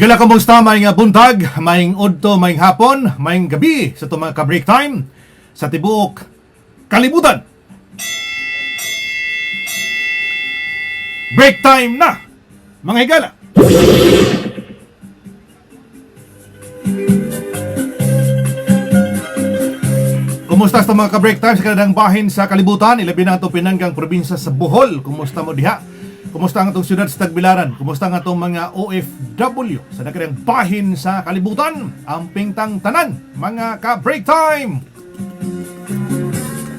Higala kumusta may buntag, may udto, may hapon, may gabi sa itong mga ka-break time sa tibuok kalibutan. Break time na, mga higala. Kumusta sa mga ka-break time sa kanadang bahin sa kalibutan? Ilabi na itong pinanggang probinsya sa Bohol. Kumusta mo diha? Kumusta ang itong syudad sa Tagbilaran? Kumusta ang itong mga OFW sa nakadang bahin sa kalibutan? Ang pingtang tanan, mga ka-break time!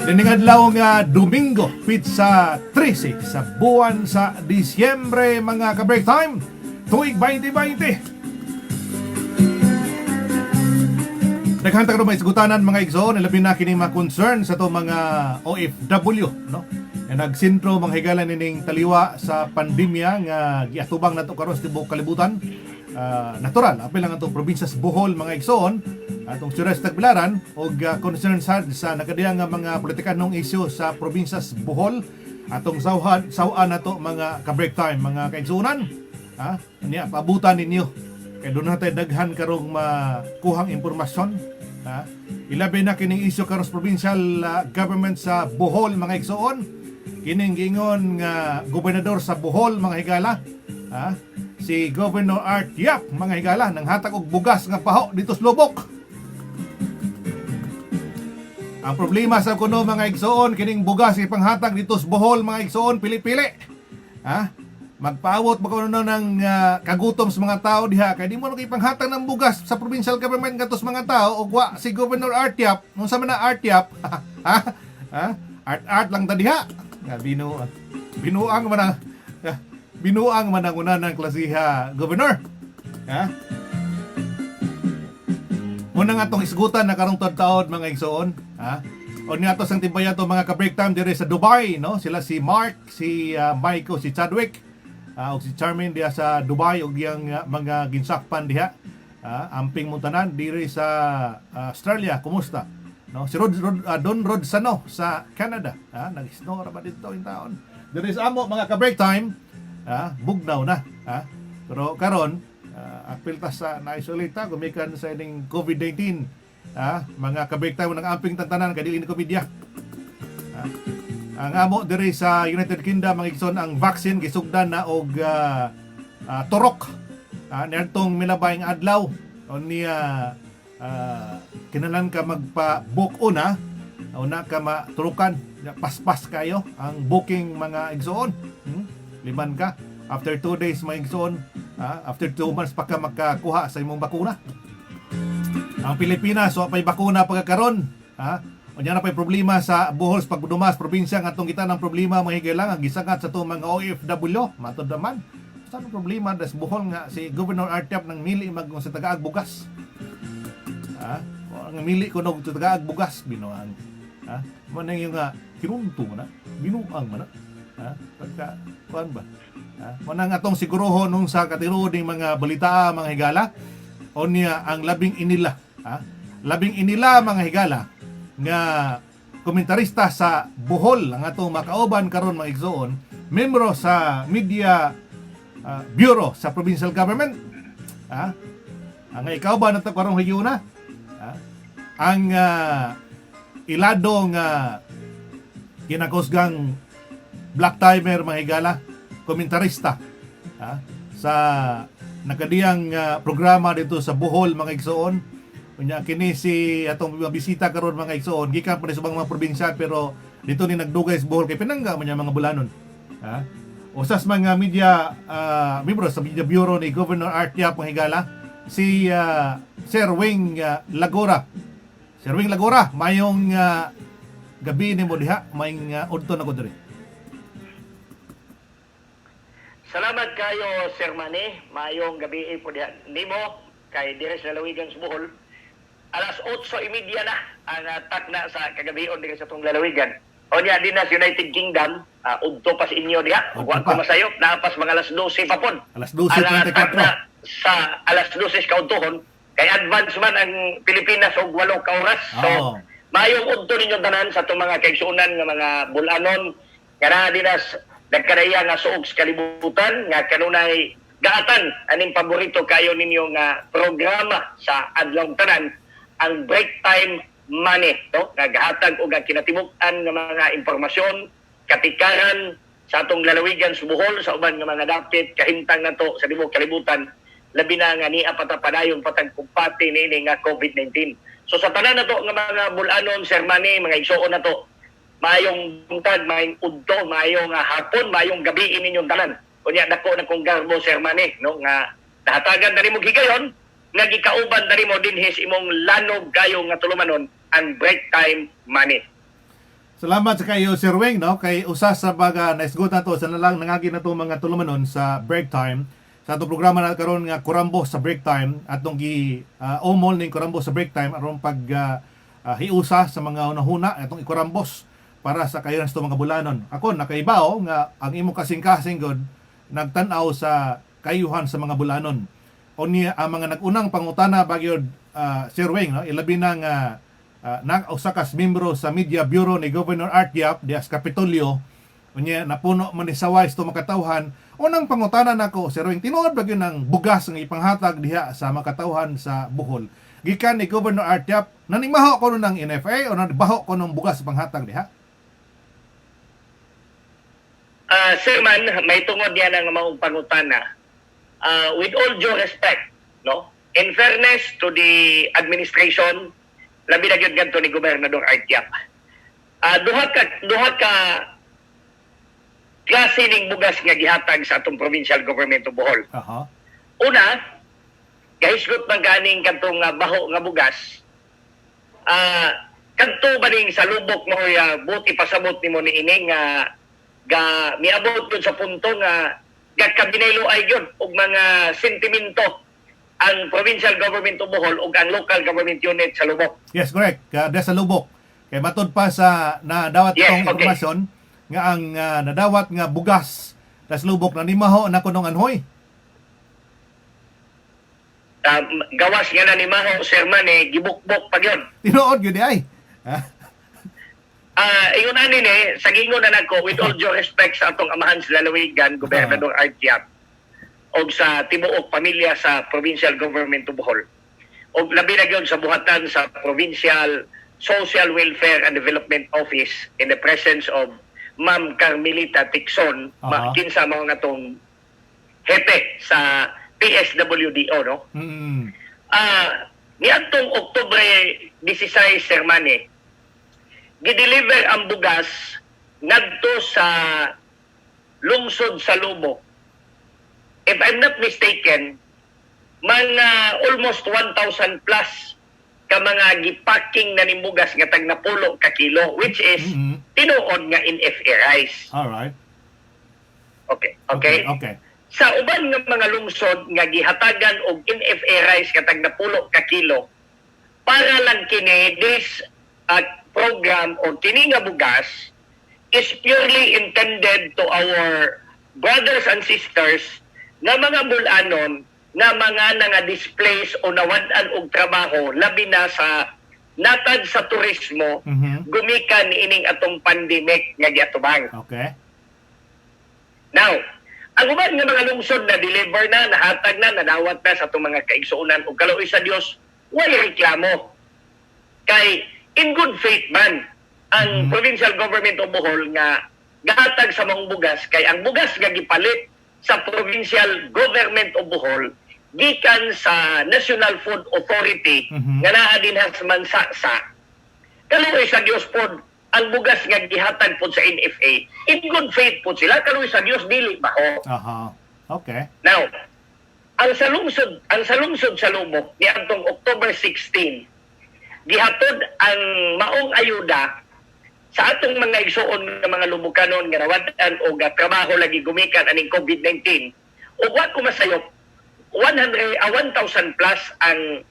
Dining adlaw nga Domingo, pizza 13 sa buwan sa Disyembre, mga ka-break time, tuig 2020. Naghantag ro may isgutanan mga igsoon, labi na kini mga concern sa to mga OFW, no? Nagsintro mga higala nining taliwa sa pandemya nga giatubang nato karon sa tibuok kalibutan. Natural apil lang atong probinsya sa Bohol mga igsoon, atong syudad sa Tagbilaran og concern sad sa nakadiyang nga mga politikanong isyu sa probinsya sa Bohol. Atong sawan nato mga ka-break time mga kaigsuonan. Niya paabutan ninyo kay doon natin daghan karong makuhang impormasyon. Ilabi na kining isyu karon sa provincial government sa Bohol mga igsoon. Kining gingon nga gobernador sa Bohol mga higala, si Governor Art Yap mga higala, nang hatag og bugas nga paho dito sa Lubok. Ang problema sa kuno mga igsoon, kining bugas ipanghatag dito sa Bohol mga igsoon, pili-pili. Magpaawot ba kuno ng kagutom sa mga tao diha, kay di mo na ipanghatag ng bugas sa provincial government katos mga tao og wa si Governor Art Yap, nung sa man na Art Yap, art lang ta diha. Nga binuang man ang una ng klasiha gobernador. Una nga itong isgutan na karong taon mga igsoon. O nga ito sang tibayan ito mga ka-break time dire sa Dubai, no? Sila si Mark, si Michael, si Chadwick, o si Charmaine diha sa Dubai og yang mga ginsakpan diha. Amping muntanan dire sa Australia. Kumusta? No, si Don Rod Sano sa Canada, nag-snow ra ba dito in taon. There is amo mga ka-break time, bugnaw na, pero karon apil ta sa na-isolate ta gumikan sa ining COVID-19, mga ka-break time nang amping tantanan kay dili ni komedya. Ang amo diri sa United Kingdom mga igsoon, ang vaccine gisugdan na og turok, niadtong milabayng adlaw o niya kinalan ka magpa-book una ka maturukan, paspas kayo ang booking mga igsoon. Liman ka after 2 days mga igsoon, after 2 months pa ka makakuha sa imong bakuna. Ang Pilipinas so pay bakuna pagkakaron, unya na pay problema sa Bohol sa pagdumas probinsya nga atong kita ng problema mga higala nga gisagat sa to mga OFW matod naman sa problema das Bohol nga si Governor Art Yap nang mili mag sa tagaag bugas. Ang mili ko ng tagaag bugas binuang. Manang yung kinunto mo na, binuang mo na. Pagka, kuhan ba? Manang atong siguroho nung sa katiro ng mga balita mga higala, o niya ang labing inila. Labing inila mga higala, nga komentarista sa Bohol, ang atong makauban karon mga igsoon, membro sa Media Bureau sa Provincial Government. Ang ikaw ba nato karong higuna? Ang iladong kinakusgang black timer mga higala, komentarista sa nakadiyang programa dito sa Bohol mga igsoon. Unya kini si atong bisita karon mga igsoon, gikan pa sa mga probinsya pero dito ni nagdugay sa Bohol kay pinangga man mga bulanon. Usas mga media membro sa Media Bureau ni Governor Art Yap mga higala, si Sir Wing Lagora. Sir Wing Lagora, mayong gabi ni mo diha, mayong udto na ko diri. Salamat kayo Sir Manny, mayong gabi po diha nimo kay dire sa lalawigan sa Bohol. Alas 8:30 na ang takna sa kagabion diha sa tong lalawigan. O niya din na sa United Kingdom, udto pa sa inyo diha. Wa ko masayop, napas mga alas 12 pa pon. Alas 12:24 sa alas 12 kaudtohon. Kay advance man ang Pilipinas og 8 ka oras. So, mayong udto ninyo tanan sa itong mga kaigsuunan nga mga bulanon nga na dinas nagkaraya nga suog sa kalibutan nga kanunay gaatan aning paborito kayo ninyo nga programa sa adlaw tanan, ang break time money, no? Nagahatag og kinatibuk-an nga mga impormasyon, katikaran sa atong lalawigan sa Bohol, sa uban nga mga dapit kahimtang nato sa tibuok kalibutan, labi na nga niya patapadayon patagkumpati niini nga COVID-19. So sa tanan nato nga mga bulanon, Sir Manny, mga igsoon nato, mayong buntag, mayong udto, mayong hapon, mayong gabi ninyong tanan. Kunya dako na kong garbo, Sir Manny, no, nga nahatagan na nimo gigayon, nga gikauban na nimo dinhi imong lanog kayo nga tulumanon ang break time money. Salamat sa kayo, Sir Weng, no? Kay usa sa baga naisgot na to sa nalang nangagi na to mga tulumanon sa break time. Sa atong programa na karon nga Kurambo sa break time, atong gi omol ning Kurambo sa break time aron pag hiusa sa mga unahuna atong ikurambos para sa kayo sa mga bulanon. Ako nakaibaw nga ang imo kasing-kasing god nagtan-aw sa kayuhan sa mga bulanon. Unya ang mga nag-unang pangutana bagyod Sir Weng, no? Ilabi na nga usakas membro sa Media Bureau ni Governor Art Yap dias Kapitolyo. Unya napuno man ni saway sto makatawhan. Unang pangutana nako, Sir Weng, tinuod ba gyud ng bugas nga ipanghatag diha sa makatawhan sa Bohol? Gikan ni Governor Art Yap, nanimaho ko ng NFA o nanibaho ko ng bugas panghatag diha? Sir Man, may tungod yan ang maong pangutana. With all due respect, no? In fairness to the administration, labi na gyud kadto ni Gobernador Art Yap. Duha ka klase ning bugas nga gihatag sa atong provincial government of Bohol. Una, gahisgot man ganing kadtong baho nga bugas. Kadto ba ning sa lubok mo buti pasabot nimo ni ining ga miabot yun sa punto nga gagkabinaylo ay yun og mga sentimento ang provincial government of Bohol ug ang local government unit sa lubok. Yes, correct. Sa lubok. Kay matod pa sa nadawat kong informasyon nga ang nadawat nga bugas sa lubok na nimaho na kunong anhoy. Gawas nga na ni Maho, Sir Man, gibukbok pa yun. Tinuod yun ay. Iyon ani ni, sa gingon na nako, with all due respect sa atong amahan sa lalawigan, Gobernador Art Yap, o sa tibuok pamilya sa Provincial Government of Bohol. O labi na yun sa buhatan sa Provincial Social Welfare and Development Office in the presence of Ma'am Carmelita Tixon, kinsa mga natong hepe sa PSWDO, no? Niadtong Oktubre 16, Sir Manny, gideliver ang bugas ngadto sa lungsod sa Lubok. If I'm not mistaken, mga almost 1,000 plus ka mga gipacking na nimbugas nga tag napulo ka kilo, which is tinuod nga in FA rice. Alright. Okay. Sa uban nga mga lungsod nga gihatagan og in FA rice nga tag napulo ka kilo, para lang kini this program o kini nga bugas is purely intended to our brothers and sisters na mga bulanon na mga displace o nawadan og trabaho labi na sa natad sa turismo gumikan ining atong pandemic nga giatubang. Okay. Now, ang uban nga mga lungsod na deliver na, nahatag na, nadawat na sa itong mga kaigsuunan o kaluoy sa Dios, wala reklamo. Kay in good faith man ang provincial government of Bohol nga gahatag sa mga bugas, kay ang bugas nga gipalit sa provincial government of Bohol gikan sa National Food Authority nga naa dinha sa Mansaksa. Kaluoy sa Dios pod ang bugas nga gihatag pod sa NFA, in good faith pod sila, kaluoy sa Dios dili baho. Okay. Now, ang sa lungsod sa Lubok ni adtong October 16, gihatod ang maong ayuda sa atong mga igsuon nga mga Lubukanon nga nawadan o trabaho lagi gumikan aning COVID-19. Ug wa ko masayop, 1,000 plus ang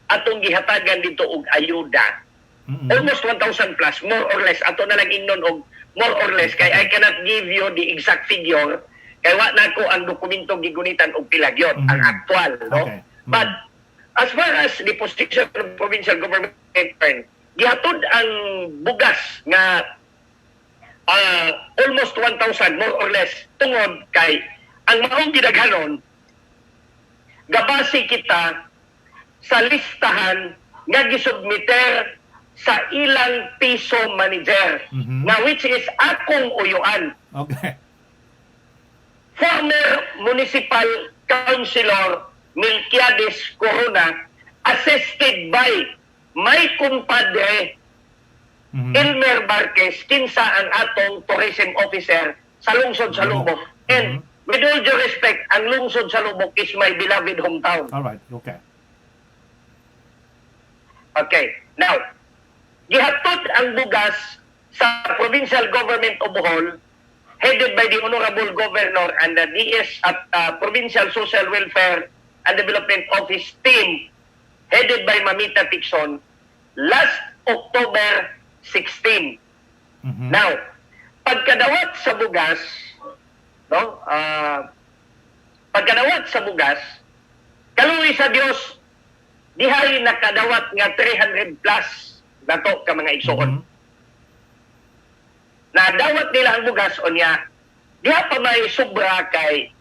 atong gihatagan dito og ayuda. Almost 1,000 plus, more or less. Ato na lang ingnon og more or less. Kay I cannot give you the exact figure. Kay wa na ko ang dokumento gigunitan og pila gyud ang actual, no? Okay. But as far as the position of provincial government concerned, gihatod ang bugas nga almost 1,000 more or less tungod kay ang maong gidaghanon gabasi kita sa listahan nga gisubmiter sa ilang piso manager, na which is akong uyuan. Okay. Former Municipal Councilor Milquiades Corona, assisted by my kumpadre Elmer Marquez, kinsa ang atong tourism officer sa lungsod sa Lubok. And with all due respect, ang lungsod sa Lubok is my beloved hometown. All right. Okay. Okay. Now, gihatod ang bugas sa Provincial Government of Bohol, headed by the Honorable Governor and the DS at Provincial Social Welfare and Development Office team, headed by Mamita Tixon, last October 16. Now, pagkadawat sa bugas, no? Pagkadawat sa bugas, kaluwi sa Dios, dihay nakadawat nga 300 plus dato ka mga igsoon. Na dawat nila ang bugas o niya, diha pa may sobra kay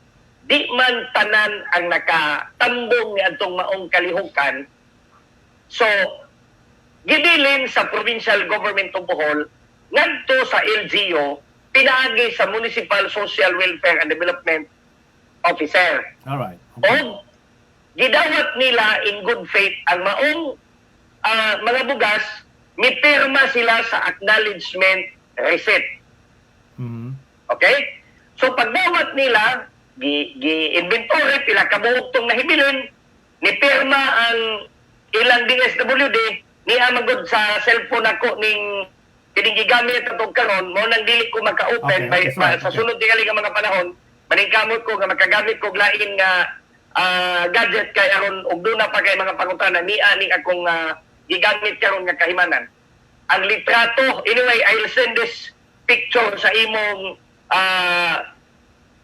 di man tanan ang nakatambong ni atong maong kalihukan. So, gibilin sa Provincial Government of Bohol, ngadto sa LGU, pinaagi sa Municipal Social Welfare and Development Officer. All right. O gidawat nila in good faith ang maong mga bugas, mipirma sila sa acknowledgement receipt. Okay? So pagdawat nila, gi-inventory, pila kabuhok tong nahibilin, nipirma ang ilang DSWD, niya magod sa cellphone ako ning gigamit atong karon, mo nang dili ko maka-open Okay, sa sunod tingali nga mga panahon, maningkamot ko nga makagamit ko lain nga gadget kay aron og duna pa kay mga pangutana ni akong gigamit karon nga kahimanan. Ang litrato, anyway, I'll send this picture sa imong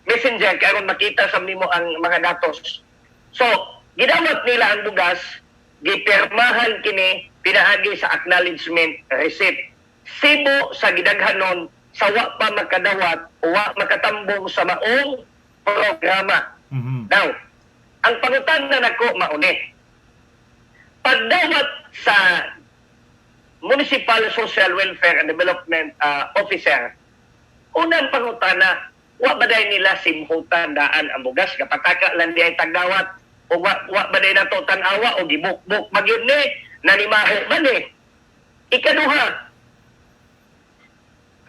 messenger kay aron makita sa nimo ang mga datos. So, gidawat nila ang bugas, gipirmahan kini, pinaagi sa acknowledgement receipt. Sibo sa gidaghanon sa wa pa makadawat o wa makatambong sa maong programa. Now, ang pangutana nako mauni. Pagdawat sa Municipal Social Welfare and Development Officer, unang pangutana, wa baday nila simhutan daan ang bugas, kapataka lang di ay tagdawat, o wa baday na to tanawa, o gibuk-buk magyud ni, nanimaho man eh. Ikaduha,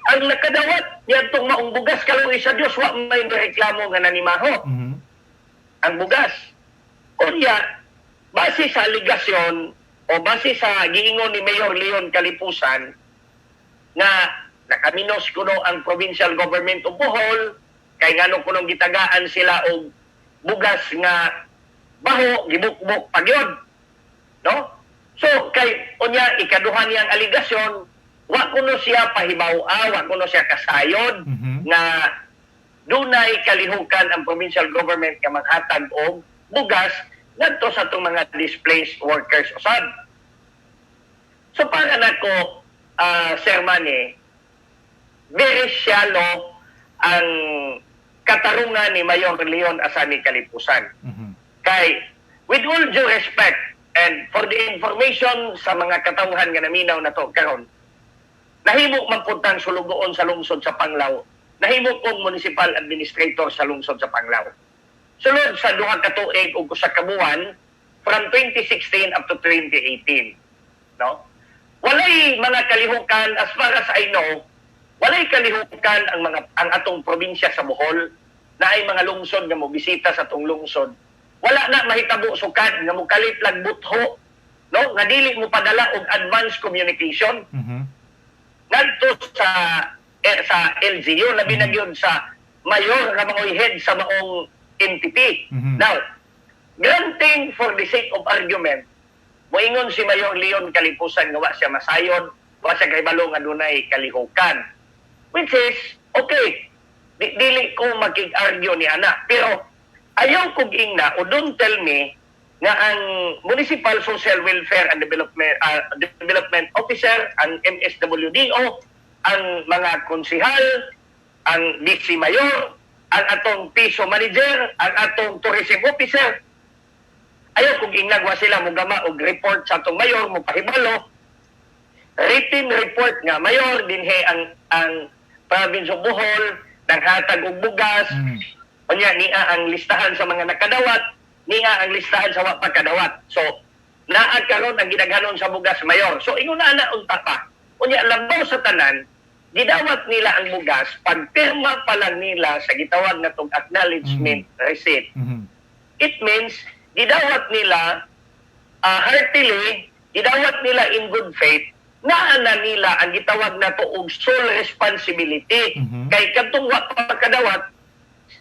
ang nakadawat niya itong maong bugas, kaluwi sa Diyos, wa may reklamo nga nanimaho. Ang bugas. Unya, base sa aligasyon, o base sa giingon ni Mayor Leon Kalipusan, nga nakaminos kuno ang Provincial Government of Bohol, kay ngano kunong gitagaan sila og bugas nga baho, gibukbuk pagyod. No? So, kay unya, ikaduhan niyang aligasyon, wa kuno siya pahibaw-a, wa kuno siya kasayod, nga dunay kalihukan ang provincial government nga maghatag og bugas ngadto sa itong mga displaced workers usab. So para nako, Sir Manny, very shallow ang katarungan ni Mayor Leon Asani Kalipusan. Kay, with all due respect and for the information sa mga katawhan nga naminaw na to karon, nahimo man puntang sulugoon sa lungsod sa Panglao, nahimo kong municipal administrator sa lungsod sa Panglao. Sulod sa duha ka tuig ug usa ka buwan from 2016 up to 2018. No? Walay mga kalihukan, as far as I know, walay kalihukan ang atong probinsya sa Bohol na ay mga lungsod nga mobisita sa atong lungsod. Wala na mahitabo sukad nga mokalit lag butho, no? Nga dili mo padala og advance communication. Ngadto sa LGU, labi na gyud sa mayor nga maoy head sa maong entity. Now, granting for the sake of argument, moingon si Mayor Leon Kalipusan nga wa siya masayon, wa siya kahibalo nga dunay kalihukan. Which is, okay, dili ko makig-argue ni ana. Pero, ayaw kong ingna, o don't tell me, nga ang Municipal Social Welfare and Development Officer, ang MSWDO, ang mga konsihal, ang DC Mayor, ang atong piso manager, ang atong tourism officer, Ayaw kung inagwa sila mo gama og report sa atong mayor mo pahibalo. Written report nga mayor dinhi ang province of Bohol naghatag og bugas. Unya niya ang listahan sa mga nakadawat, niya ang listahan sa wa pagkadawat. So naa karon ang gidaghanon sa bugas mayor. So ingon na unta pa. Unya labaw sa tanan, gidawat nila ang bugas pagpirma pa lang nila sa gitawag na tong acknowledgement receipt. It means gidawat nila heartily, gidawat nila in good faith, naa na nila ang gitawag na to og sole responsibility. Kay kadtong wa pa kadawat,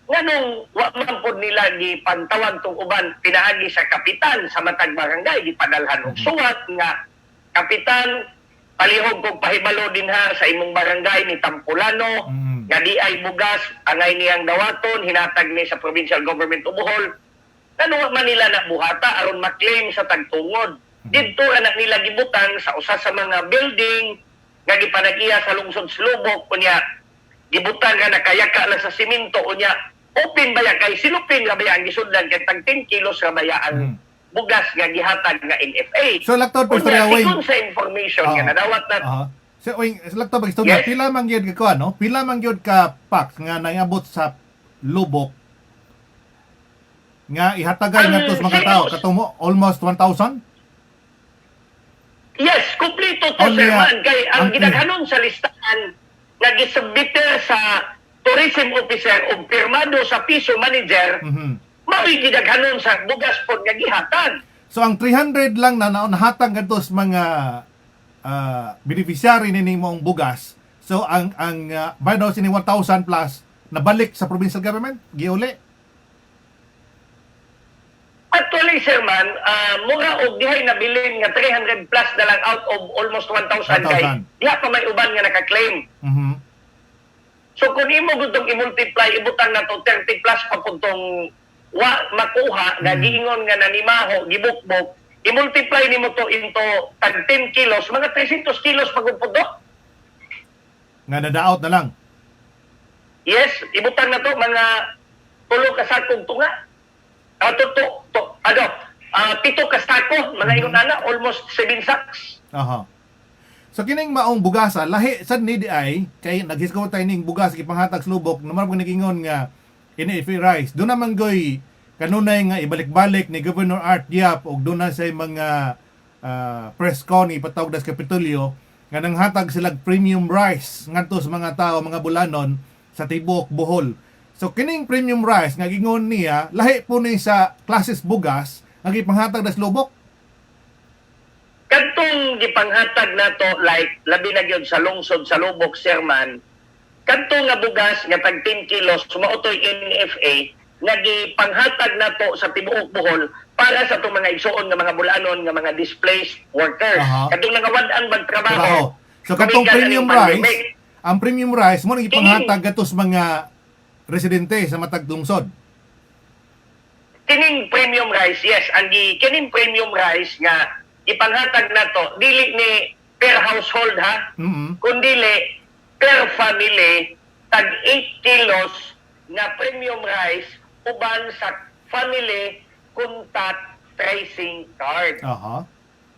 nganong wa man pod nila gipantawag tong uban pinaagi sa kapitan sa matag barangay, gipadalhan og suwat nga kapitan palihog kog pahibalo din ha sa imong barangay ni Tampulano nga di ay bugas angay niyang dawaton hinatag ni sa provincial government of Bohol. Ano man nila nabuhata aron maklaim sa tagtungod. Dito anak nila gibutang sa usa sa mga building nga gipanag-iya sa lungsod Slubok unya gibutang nga nakayaka lang sa simento unya open baya kay silupin nga baya ang gisudlan kay tag 10 kilos nga baya ang bugas nga gihatag nga NFA. So Laktor Unya, Pastor sigon sa information nga nadawat na So Laktor Pastor pila man gyud ka no? Pila man gyud ka packs nga naabot sa lubok nga ihatagay nga tos mga tao katumo almost 1,000? Yes, kumpleto to sir man. Kay ang gidaghanon sa listahan nga gisubmite sa tourism officer o pirmado sa piso manager, mao'y gidaghanon sa bugas pod nga gihatag. So ang 300 lang na nahatag kadtos mga beneficiary ni mong bugas. So ang by daw sini 1,000 plus nabalik sa provincial government giuli. Actually, sir man, mura og dihay nabilin nga 300 plus na lang out of almost 1,000 kay diha pa may uban nga naka-claim. So kung imo gudtong i-multiply, ibutang na to 30 plus papuntong wa makuha nga giingon nga nanimaho, gibukbok, i-multiply nimo to into tag 10 kilos, mga 300 kilos pagupod do. Nga nadaot na lang. Yes, ibutang na to mga 3 ka sakong tunga. Pito ka sako, mga ingon na almost 7 sacks. So kining maong bugasa lahi sad ni di ay kay naghiskaw tay ning bugas gipanghatag sa lubok naman pag nagingon nga NFA rice. Do naman goy kanunay nga ibalik-balik ni Governor Art Diap og do na say mga press con ipatawag das Kapitolyo nga nanghatag sila premium rice ngadto sa mga tao, mga bulanon sa tibok Bohol. So kining premium rice nga gingon niya lahi po ni sa klases bugas nga gipanghatag das lubok. Kadtong gipanghatag nato like labi na gyud sa lungsod sa Lubok Sherman. Kadtong nga bugas nga tag 10 kilos mautoy NFA nga gipanghatag nato sa tibuok Bohol para sa itong mga igsuon nga mga bulanon nga mga displaced workers. Kadtong nangawad-an magtrabaho. So kadtong premium rice, ang premium rice mo nang gipanghatag gatos mga residente sa matag lungsod. Kining premium rice, yes, ang kining premium rice nga ipanghatag nato dili ni per household ha, kundili per family tag 8 kilos na premium rice uban sa family contact tracing card.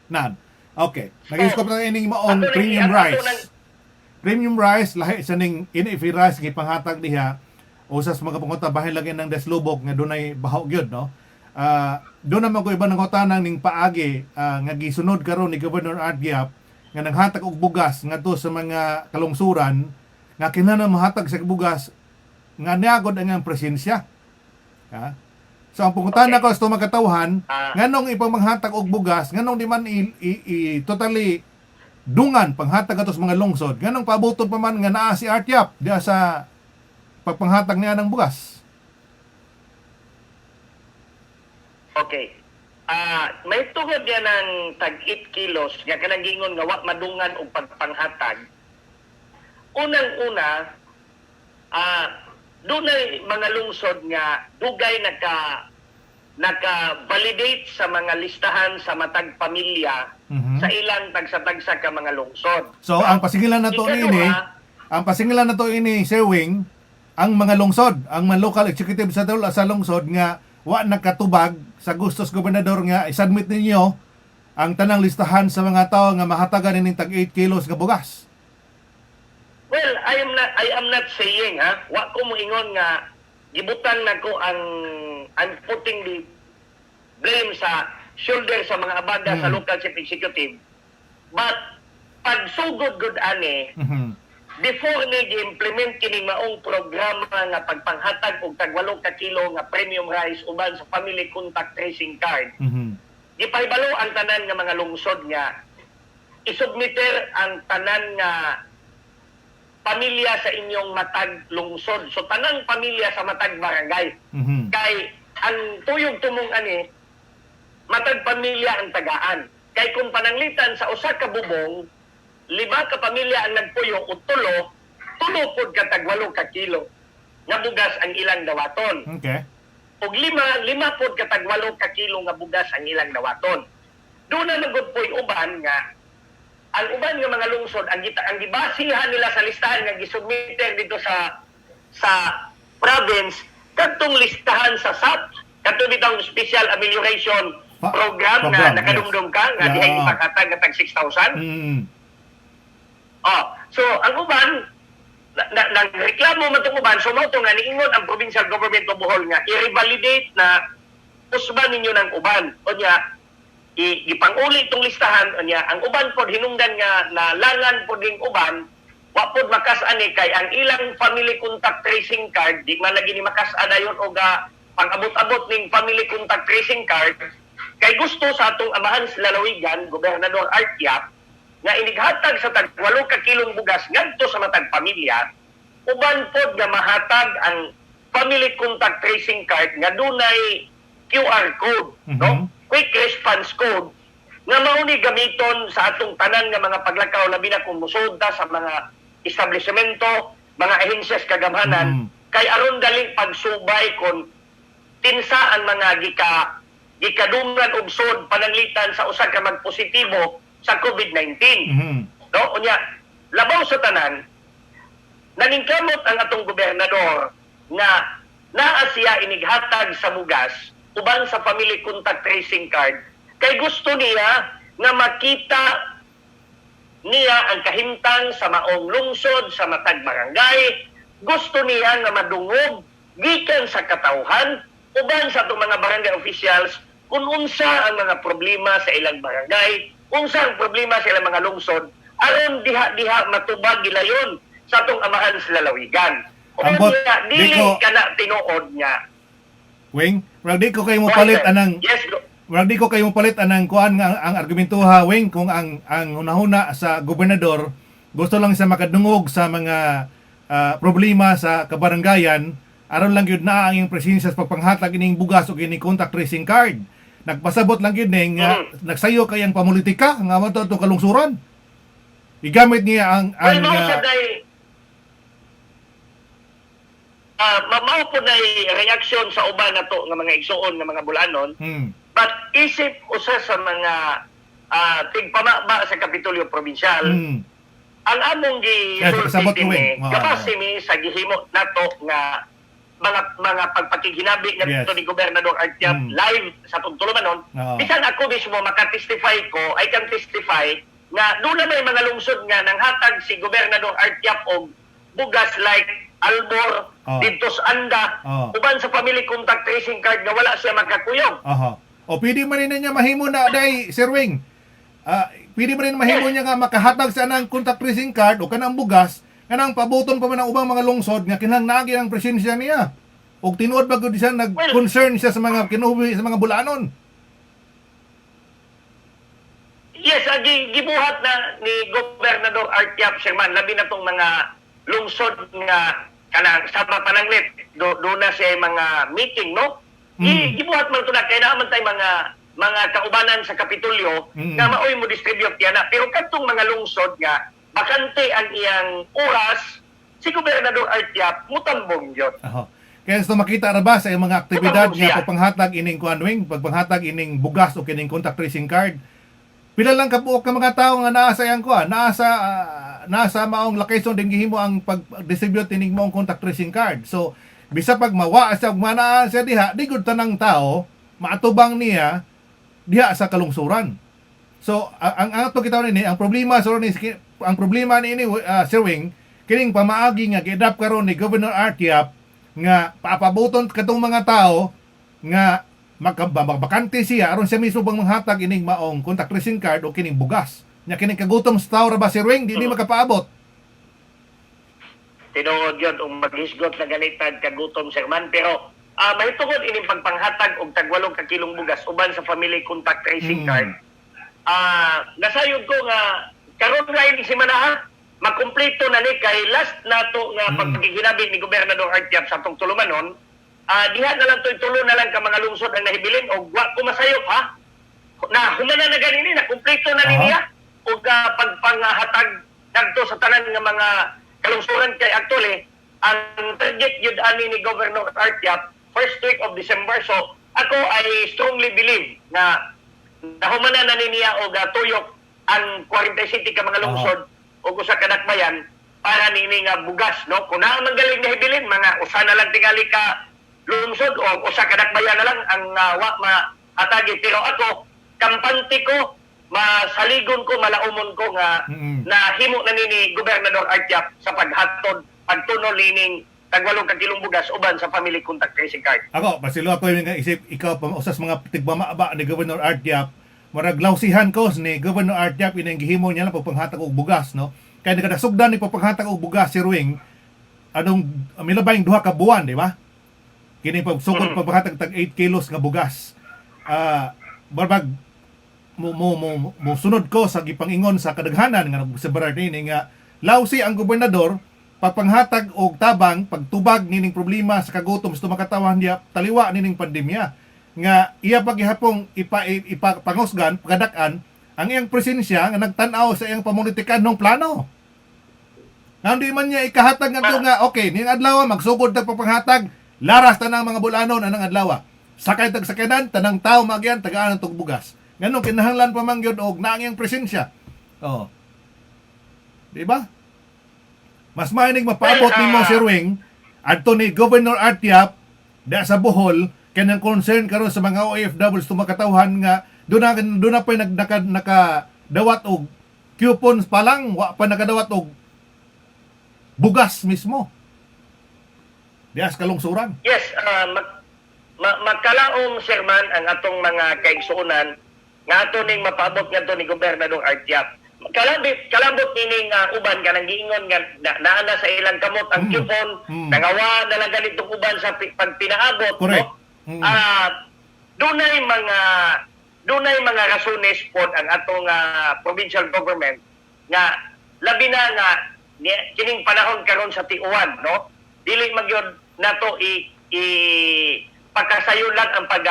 Nan. Okay. Nag-iskop na ining maong premium rice. Premium rice lahi sa ning NFA rice gipanghatag diha usas mga pangunta bahin lagi ng deslubok nga dunay bahaw gyud no. Doon naman ko iba ng kotanang ning paagi nga gisunod karon ni Governor Art Diap nga naghatag og bugas ngadto sa mga kalungsuran nga kinahanglan mahatag sa bugas nga niagod ang presensya. So ang pangutana ko sa magkatawhan nganong ipamanghatag og bugas nganong di man totally dungan panghatag atos mga lungsod nganong pabuton pa man nga naa si Art Diap diha sa pagpanghatag niya ng bugas. Okay. May tungod yan ng tag 8 kilos nga kanang gingon nga wa madungan og pagpanghatag. Unang-una, dunay mga lungsod nga dugay naka-validate sa mga listahan sa matag pamilya sa ilang tagsa-tagsa ka mga lungsod. So ang pasingilan na to ini Sir Wing, ang mga lungsod, ang mga local executive sa lungsod nga wa nakatubag sa gustos gobernador nga isubmit ninyo ang tanang listahan sa mga tao nga mahatagan ining tag 8 kilos nga bugas. Well, I am not saying wa ko moingon nga gibutan nako ang putting the blame sa shoulder sa mga abada sa local chief executive. But pag sugod gud ani before ni gi-implement kining maong programa nga pagpanghatag og tag 8 ka kilo nga premium rice uban sa family contact tracing card. Gipahibalo ang tanan nga mga lungsod nga isubmiter ang tanan nga pamilya sa inyong matag lungsod. So tanang pamilya sa matag barangay. Kay ang tuyong tumong ani matag pamilya ang tagaan. Kay kung pananglitan sa usa ka bubong, 5 ka pamilya ang nagpuyo o tulo pod ka tag 8 ka kilo nga bugas ang ilang dawaton. Okay. Og lima pod ka tag 8 ka kilo nga bugas ang ilang dawaton. Doon na nagud po'y uban nga ang uban nga mga lungsod ang gibasihan nila sa listahan nga gisubmiter dito sa province kadtong listahan sa SAP kadto bitong special amelioration program nga nakadumdum ka nga dihay ipakatag nga tag 6,000. So ang uban nagreklamo man tong uban so mao to nga niingon ang provincial government of Bohol nga i-revalidate na usban ninyo ng uban o nya ipanguli itong listahan niya ang uban pod hinungdan nga nalangan pod ding uban wa pod makas-ani kay ang ilang family contact tracing card di man lagi ni makas-adayon og pang-abot-abot ning family contact tracing card kay gusto sa atong amahan sa lalawigan Gobernador Art Yap nga inighatag sa tag 8 ka kilong bugas ngadto sa matag pamilya uban pod nga mahatag ang family contact tracing card nga dunay QR code no quick response code nga mao ni gamiton sa atong tanan nga mga paglakaw labi na kung musuda sa mga establishmento, mga ahensyas kagamhanan kay aron dali pagsubay kon tinsa ang mga gikadungan og sud pananglitan sa usa ka magpositibo sa COVID-19. No, unya labaw sa tanan naningkamot ang atong gobernador nga naa siya inighatag sa bugas uban sa family contact tracing card kay gusto niya nga makita niya ang kahimtang sa maong lungsod sa matag barangay, gusto niya nga madungog gikan sa katawhan uban sa itong mga barangay officials kung unsa ang mga problema sa ilang barangay, unsa ang problema sa ilang mga lungsod aron diha matubag gilayon sa atong amahan sa lalawigan. Ambot, dili kana tinuod niya Wing, wag di ko kayo mopalit anang wag di ko kayo mopalit anang kuan nga ang argumentuha Wing kung ang hunahuna sa gobernador gusto lang siya makadungog sa mga problema sa kabarangayan aron lang gyud na ang iyang presensya sa pagpanghatag ining bugas o ining contact tracing card. Nagpasabot lang gyud ning nagsayo kayang pamulitika nga mato to kalungsuran. Igamit niya ang mao po na reaksyon sa uban na to nga mga igsuon nga mga bulanon. But isip usa sa mga tigpamaba sa Kapitolyo Provincial, ang among gisulti kapasi mi sa gihimo nato nga mga pagpakiginabi nga dito ni Gobernador Art Yap live sa Tuntulumanon. Bisan ako mismo makatestify ko, I can testify nga doon na may mga lungsod nga nang hatag si Gobernador Art Yap og bugas like Albor, dito sa Anda, uban sa family contact tracing card nga wala siya magkakuyog. O pwede man rin niya mahimo na day, Sir Wing. Pwede man rin mahimo niya nga makahatag sa anang contact tracing card o kanang bugas, kanang pabuton pa man ang ubang mga lungsod nga kinahanglan ang presensya niya. O tinuod ba gud siya nag-concern siya sa mga kinuhi sa mga bulanon? Yes, gibuhat na ni Gobernador Art Yap Sherman labi na tong mga lungsod nga kanang sa pananglit do na siya mga meeting no gibuhat man to na kay naman tay mga kaubanan sa Kapitolyo nga maoy mo distribute yan na pero kadtong mga lungsod nga bakante ang iyang oras si Gobernador Art Yap mutambong yun. Kaya gusto makita ra ba sa iyang mga aktibidad nga pagpanghatag ining kuanwing pagpanghatag ining bugas o kining contact tracing card pila lang kabuok ka mga tao nga naa sa iyang kuan nasa maong location din gihimo ang pag-distribute ining mong contact tracing card. So bisa pag mawa siya manaan siya diha, di gud tanang tao maatubang niya diha sa kalungsuran. So ang ato kita ni ang problema so ni ang problema ni Sir Wing kining pamaagi nga gidap karon ni Governor Artiap nga paapabuton katong mga tao nga magbakante siya aron siya mismo bang manghatag ining maong contact tracing card o kining bugas. Nya kining kagutom sa tao ra ba Sir Wing di makapaabot. Tinuod yun, maghisgot na ganitag kagutom, Sir Man. Pero mahitungod ining pagpanghatag og tagwalong ka kilong bugas uban sa family contact tracing card. Nasayod ko nga karon ra ini semana makumpleto na ni kay last nato nga pagpagiginabi ni Gobernador Artiap sa atong tulumanon. Diha na lang tulo na lang ka mga lungsod ang nahibilin og wa ko masayop ha. Na humana na ganini na kumpleto na niya og pagpanghatag kadto sa tanan nga mga kalungsuran kay actually ang target yun ani ni Governor Artiap first week of December. So ako I strongly believe na nahumana na niya og tuyok ang 40 city ka mga lungsod o usa ka dakbayan para nini nga bugas no kun naa manggaling na hibilin mga usa na lang tingali ka lungsod o usa ka dakbayan na lang ang wa mahatagi. Pero ako kampante ko masaligon ko malaumon ko nga nahimo na ni Gobernador Artiap sa paghatod pagtuno lining tagwalong ka kilong bugas uban sa family contact tracing card. Ako, pasilo ako yung isip, ikaw pa usas mga tigmamaaba ni Governor Artiap, maraglawsihan ko ni Governor Artiap inang gihimo niya lang pagpanghatag og bugas, no? Kaya nakadasugdan ni pagpanghatag og bugas si Ruing, anong milabayng duha ka buwan, di ba? Kini pagsugod pagpanghatag tag 8 kilos nga bugas. Barbag mo sunod ko sa gipangingon sa kadaghanan nga sa Bernardini nga lawsi ang gobernador pagpanghatag og tabang pagtubag nining problema sa kagutom sa makatawan niya taliwa nining pandemya nga iya paghihapong ipangusgan pagdakan ang iyang presensya nga nagtan-aw sa iyang pamunitikanong plano. Nga hindi man niya ikahatag nga okay, ning adlaw magsugod tag pagpanghatag laras tanang mga bulanon anang adlaw. Sakay tag sakyanan tanang tawo magyan tagaan ng tugbugas. Ganun kinahanglan pa man gyud og naang iyang presensya. Oh. Di ba? Mas mainig mapaabot nimo Sir Wing adto ni Governor Artiap da sa Bohol kanang concern karon sa mga OFWs tumakatawhan nga doon na pa nakadawat og coupons pa lang wa pa nakadawat og bugas mismo. Dias kalungsuran. Yes, magkalaom Sir Man ang atong mga kaigsuonan nga ato ning mapaabot ngadto ni Gobernador Artiap. Kalambot nining uban kanang giingon nga naana sa ilang kamot ang coupon nangawa na lang ganitong uban sa pagpinaabot. Correct. No? Dunay mga rasones pod ang atong provincial government nga labi na nga kining panahon karon sa tiuan no dili magyud nato pagkasayulan ang pag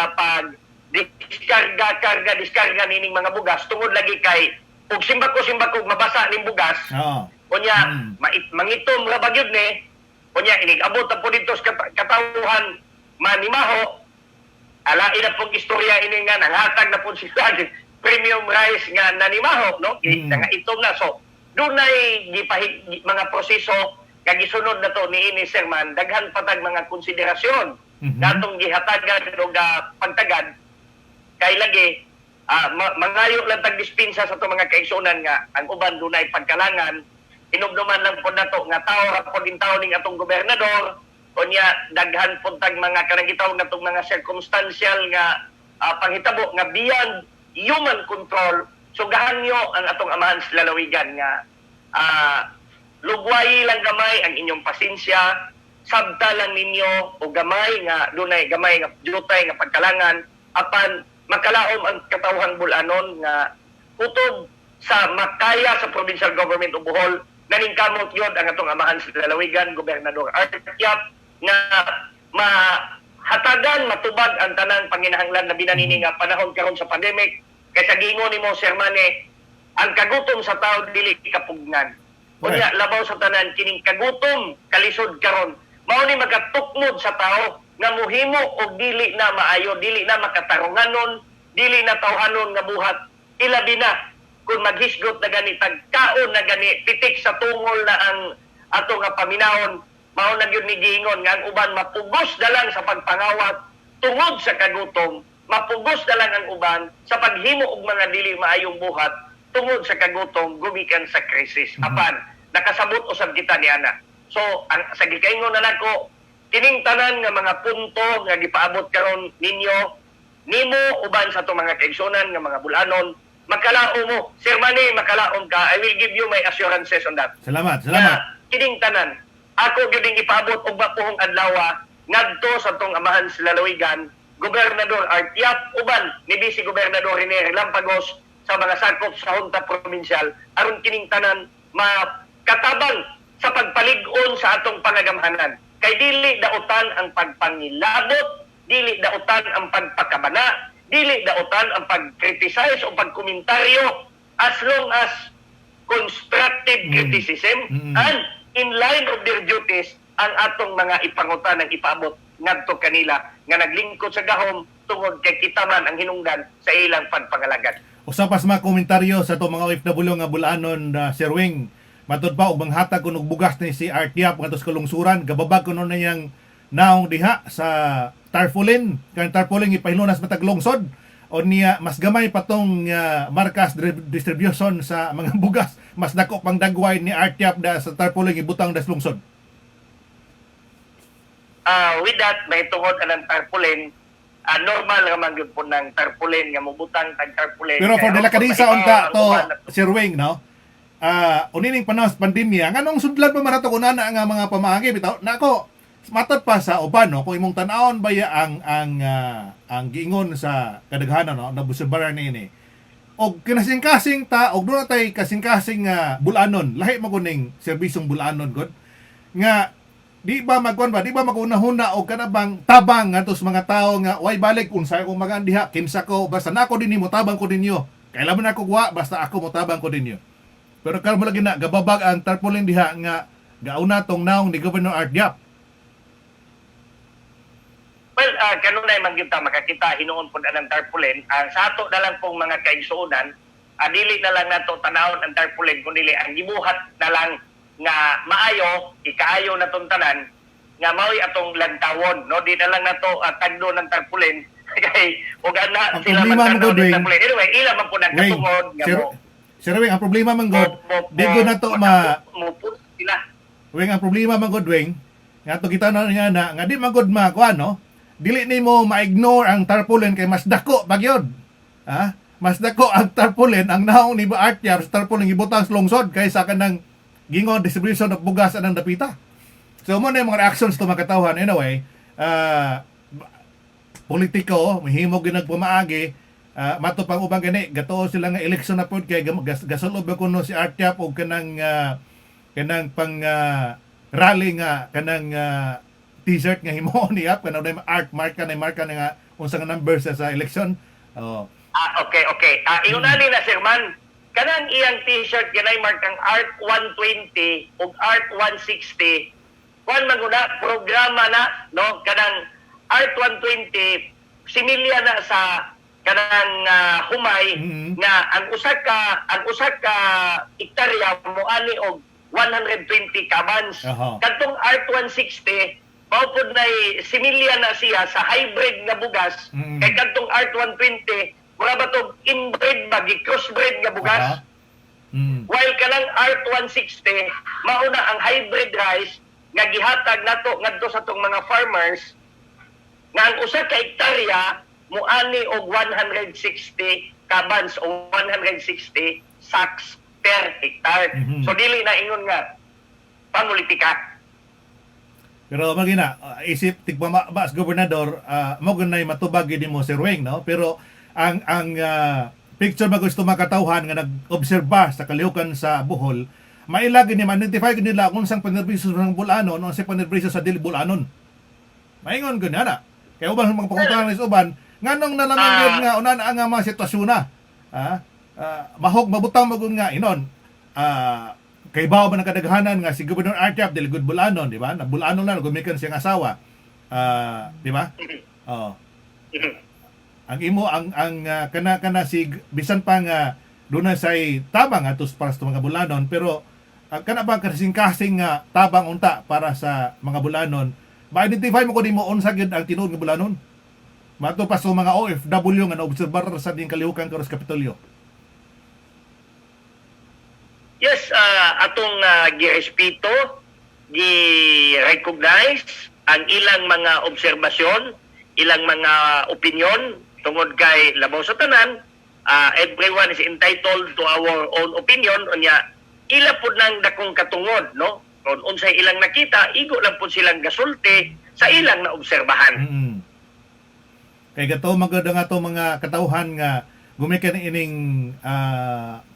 diskarga nining mga bugas tungod lagi kay ug simbako mabasa ning bugas. Unya mangitom ra bagyod ni. Unya inigabot ta po dito sa katawhan manimaho. Alain na pong istorya ini nga nanghatag na po sila premium rice nga nanimaho no. Nga itom na so dunay mga proseso nga gisunod na to niini Sir Man daghan patag mga konsiderasyon natong gihatagan og pagtagad kay lagi mangayo lang tag dispensa sa to mga kaigsunan nga ang uban dunay pagkalangan inumduman lang po nato nga tao ra po din tao ning atong gobernador unya daghan po tag mga kanang gitawag natong mga circumstantial nga panghitabo nga beyond human control so gahanyo ang atong amahan sa lalawigan nga lugwayi lang gamay ang inyong pasensya sabta lang ninyo o gamay nga dunay gamay nga jutay nga pagkalangan apan makalaom ang katawhang bulanon nga utod sa makaya sa provincial government of Bohol naningkamot yun ang atong amahan sa lalawigan Gobernador Artiap nga mahatagan matubag ang tanang panginahanglan na binanini nga panahon karon sa pandemic kaysa gingon nimo Sir Mane ang kagutom sa tao dili kapugnan unya labaw sa tanan kining kagutom kalisod karon mao ni magatukmod sa tao nga muhimo og dili na maayo, dili na makatarunganon, dili na tawhanon nga buhat. Ilabi na kung maghisgot na gani tagkaon na gani pitik sa tungol na ang ato nga paminahon mao na gyud ni giingon nga ang uban mapugos na lang sa pagpangawat tungod sa kagutom, mapugos na lang ang uban sa paghimo og mga dili maayong buhat tungod sa kagutom gumikan sa krisis. Apan nakasabot usab kita niana. So sa gikaingon na nako kining tanan nga mga punto nga gipaabot karon ninyo nimo uban sa itong mga kaigsunan nga mga bulanon, makalao mo. Sir Manny, makalaon ka. I will give you my assurances on that. Salamat. Na, kining tanan, ako gyud ipaabot og bapuhong adlaw ngadto sa tong amahan sa lalawigan, Gobernador Artiap uban ni Vice Gobernador Rene Lampagos sa mga sakop sa Junta Provincial aron kining tanan makatabang sa pagpalig-on sa atong pangagamhanan. Kay dili dautan ang pagpangilabot, dili dautan ang pagpakabana, dili dautan ang pag-criticize o pagkomentaryo as long as constructive criticism and in line of their duties ang atong mga ipangutan ng ipaabot ngadto kanila nga naglingkod sa gahom tungod kay kita man ang hinungdan sa ilang pagpangalagad. Usa pa sa mga komentaryo sa itong mga OFW nga bulanon Sir Wing, matud pa og manghatag kun og bugas ni si Artiap ngadto sa kalungsuran, gababag kuno na yang naong diha sa tarpaulin, kan tarpaulin ipahilunas matag lungsod o niya mas gamay pa tong markas distribution sa mga bugas, mas dako pang dagway ni Artiap da sa tarpaulin ibutang das lungsod. With that, may tungod anang tarpaulin, normal nga man gyud po ng tarpaulin nga mubutang tag tarpaulin. Pero for dala kadisa unta to Sir Wing, no? Unining panahon sa pandemya, nganong sudlan pa man ato kunana nga mga pamaagi bitaw nako matad pa sa uban, no, kung imong tan-awon ba ang giingon sa kadaghanan, no, na busabaran niini og kinasing-kasing ta og doon tay kasing-kasing bulanon, lahi mo kuning serbisyong bulanon gud nga di ba magunahuna og kanabang tabang ngadto sa mga tawo nga way balik unsay akong mga diha kinsa ko basta nako dinhi mo tabang ko ninyo kailan man ako kuha basta ako mo tabang ko ninyo. Pero karon mo lagi na gababag ang tarpaulin diha nga gauna tong naong ni Governor Artiap. Well, kanunay man kita makakita hinuon pud anang tarpaulin. Sa ato na lang pong mga kaigsuonan, dili na lang nato tanawon ang tarpaulin kundi ang gibuhat na lang nga maayo, ikaayo na tong tanan nga mao'y atong lantawon, no? Di na lang nato tagdo ng tarpaulin kay ug ana Ang sila problema man mo, tagdo ng Wing, tarpaulin. Anyway, ila man po nagkatungod nga mo. Sir Wing, ang problema man god, di ko na to sila. Wing, ang problema man god, Wing, nga to kita na nga di man god makuha, no? Dili nimo ma-ignore ang tarpaulin kay mas dako bagyod. Ha? Mas dako ang tarpaulin ang naong ni Artiap sa tarpaulin ibutang sa lungsod kaysa kanang gingon distribution of bugas anang dapita. So mo na yung mga reactions to makatawhan. Anyway, politiko mahimo ginagpamaagi, mato pang ubang gani gato sila nga eleksyon na pod kay gasulob kuno si Artiap og kanang pang rally nga kanang t-shirt nga himo niya kanang art marka nga unsa nga number sa eleksyon. Okay. Ingunani na Sir Man, kanang iyang t-shirt ganay markang Art 120 ug Art 160. Kuan man guna programa na, no, kanang Art 120 similya na sa kanang humay nga ang usa ka hektarya moani og 120 kabans. Kadtong Art 160 maupod na similya na siya sa hybrid nga bugas. Kay kadtong Art 120 mura ba to inbred ba crossbred nga bugas. While kanang Art 160 mauna ang hybrid rice nga gihatag nato ngadto sa tong mga farmers nga ang usa ka hektarya moani og 160 kabans o 160 sacks per hectare. So dili na ingon nga pangulitika. Pero magina isip tigpamabas gobernador mo gunay matubag gid mo Sir Wing, no? Pero ang picture ba gusto makatawhan nga nag-obserba sa kalihukan sa Bohol, mailagi ni ma-identify nila kung sang panerbisyo ng bulanon o sa panerbisyo sa dili bulanon. Maingon gud na. Kaya uban mga pangutanan sa uban, nganong nalaman yun nga unan ang mga sitwasyon na. Mahog mabutang magud nga inon. Kay bawo man ang kadaghanan nga si Governor Artiap dili gud bulanon, di ba? Na bulanon lang gumikan siyang asawa. Di ba? Ang imo ang kana si bisan pa nga dunay say tabang atos para sa mga bulanon pero kana ba kasing-kasing nga tabang unta para sa mga bulanon, ma-identify mo ko nimo unsa gyud ang tinuod nga bulanon. Mato pa sa mga OFW nga naobserbar sa ding kalihukan karon sa Kapitolyo. Yes, atong gi-respeto, gi-recognize ang ilang mga obserbasyon, ilang mga opinion tungod kay labaw sa tanan. Everyone is entitled to our own opinion. Unya, ila po nang dakong katungod, no? Kung unsay ilang nakita, igo lang po silang gasulti sa ilang na obserbahan. Mm. Kay gato maganda nga to mga katawhan nga gumikan ining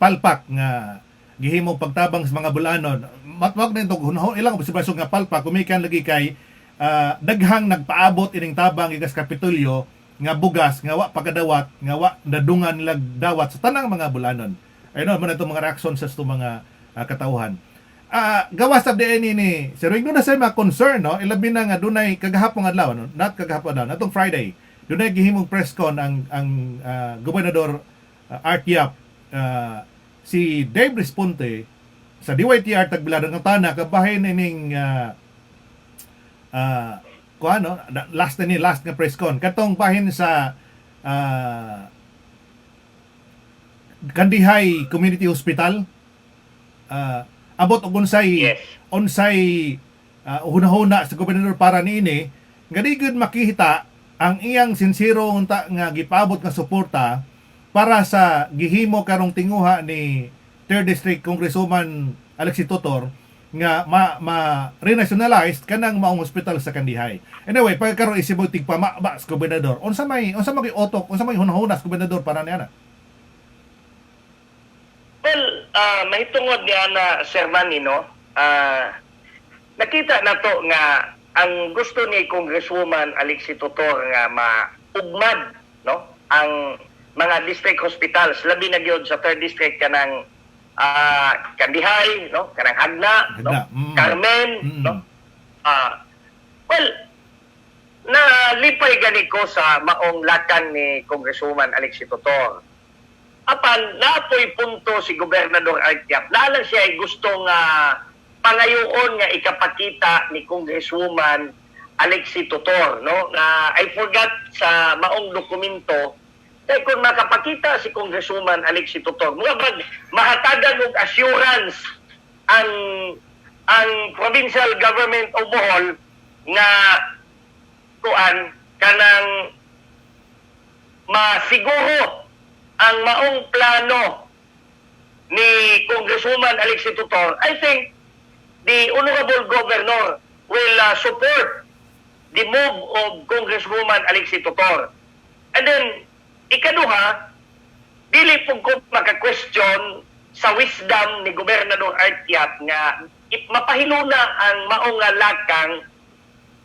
palpak nga gihimo pagtabang sa mga bulanon. Matwag na ito, ilang obserbasyon nga palpak, gumikan lagi kay daghang nagpaabot ining tabang igas Kapitolyo nga bugas, nga wa pagkadawat, nga wa nadungan nilag dawat sa tanang mga bulanon. Ayun mo na itong mga reaction sa itong mga katawhan. Gawas sa DNA ni Sir Ring, doon na sa mga concern, no? Ilabi na nga, doon ay kagahapong adlaw, no? Not kagahapong adlaw, natong Friday. Doon ay gihimong press con ang Gobernador Art Yap, si Dave Responte sa DYTR Tagbilaran ng Tana kabahin ining last nga press con katong bahin sa Kandihay Community Hospital, abot og unsay Yes. hunahuna sa gobernador para niini nga di gyud makita ang iyang sinsiro unta nga gipaabot nga suporta para sa gihimo karong tinguha ni 3rd District Congresswoman Alexi Totor nga ma-renationalize kanang maong hospital sa Kandihay. Anyway, pagkaroon isibog tigpamaba sa gobernador, unsa may otok, unsa may hunahuna sa gobernador para niana? Well, mahitungod niya na Sir Manny, no? Nakita na to nga ang gusto ni Congresswoman Alexi Totor nga maugmad, no? Ang mga district hospitals, labi na gyud sa 3rd District kanang Kandihay, no? Kanang Hagna, no? Carmen, no? Well, nalipay gani ko sa maong lakan ni Congresswoman Alexi Totor. Apan, naapoy punto si Gobernador Art Yap. Lalo siya ay gustong pangayoon nga ikapakita ni Congresswoman Alexi Totor, no? Na I forgot sa maong dokumento kay kung makapakita si Congresswoman Alexi Totor, mga mahatagan og assurance ang provincial government of Bohol nga kanang masiguro ang maong plano ni Congresswoman Alexi Totor. I think the Honorable Governor will support the move of Congresswoman Alexi Totor. And then, ikaduha, dili po ko maka-question sa wisdom ni Gobernador Art Yap nga mapahiluna ang maong lakang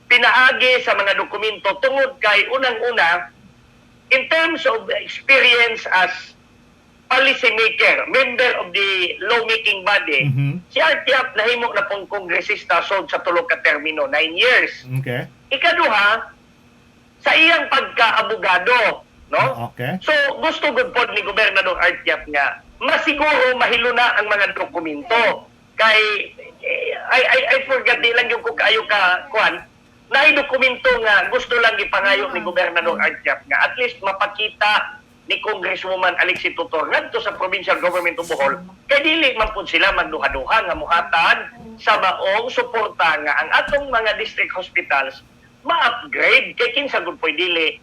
pinaagi sa mga dokumento tungod kay unang-una, in terms of experience as policymaker, member of the lawmaking body, si Art Yap nahimo na pong kongresista sod sa tulo ka termino, 9 years. Okay. Ikaduha, sa iyang pagka-abogado, no? Okay. So, gusto gud pod ni Gobernador Art Yap nga masiguro mahiluna ang mga dokumento. Kay I forgot di lang yung ko kayo ka kuan. Naay dokumento nga gusto lang ipangayo ni Gobernador Art Yap nga at least mapakita ni Congresswoman Alexi Totor ngadto sa provincial government of Bohol kay dili man pud sila magduha-duha nga muhatag sa maong suporta nga ang atong mga district hospitals ma-upgrade kay kinsa gud poy dili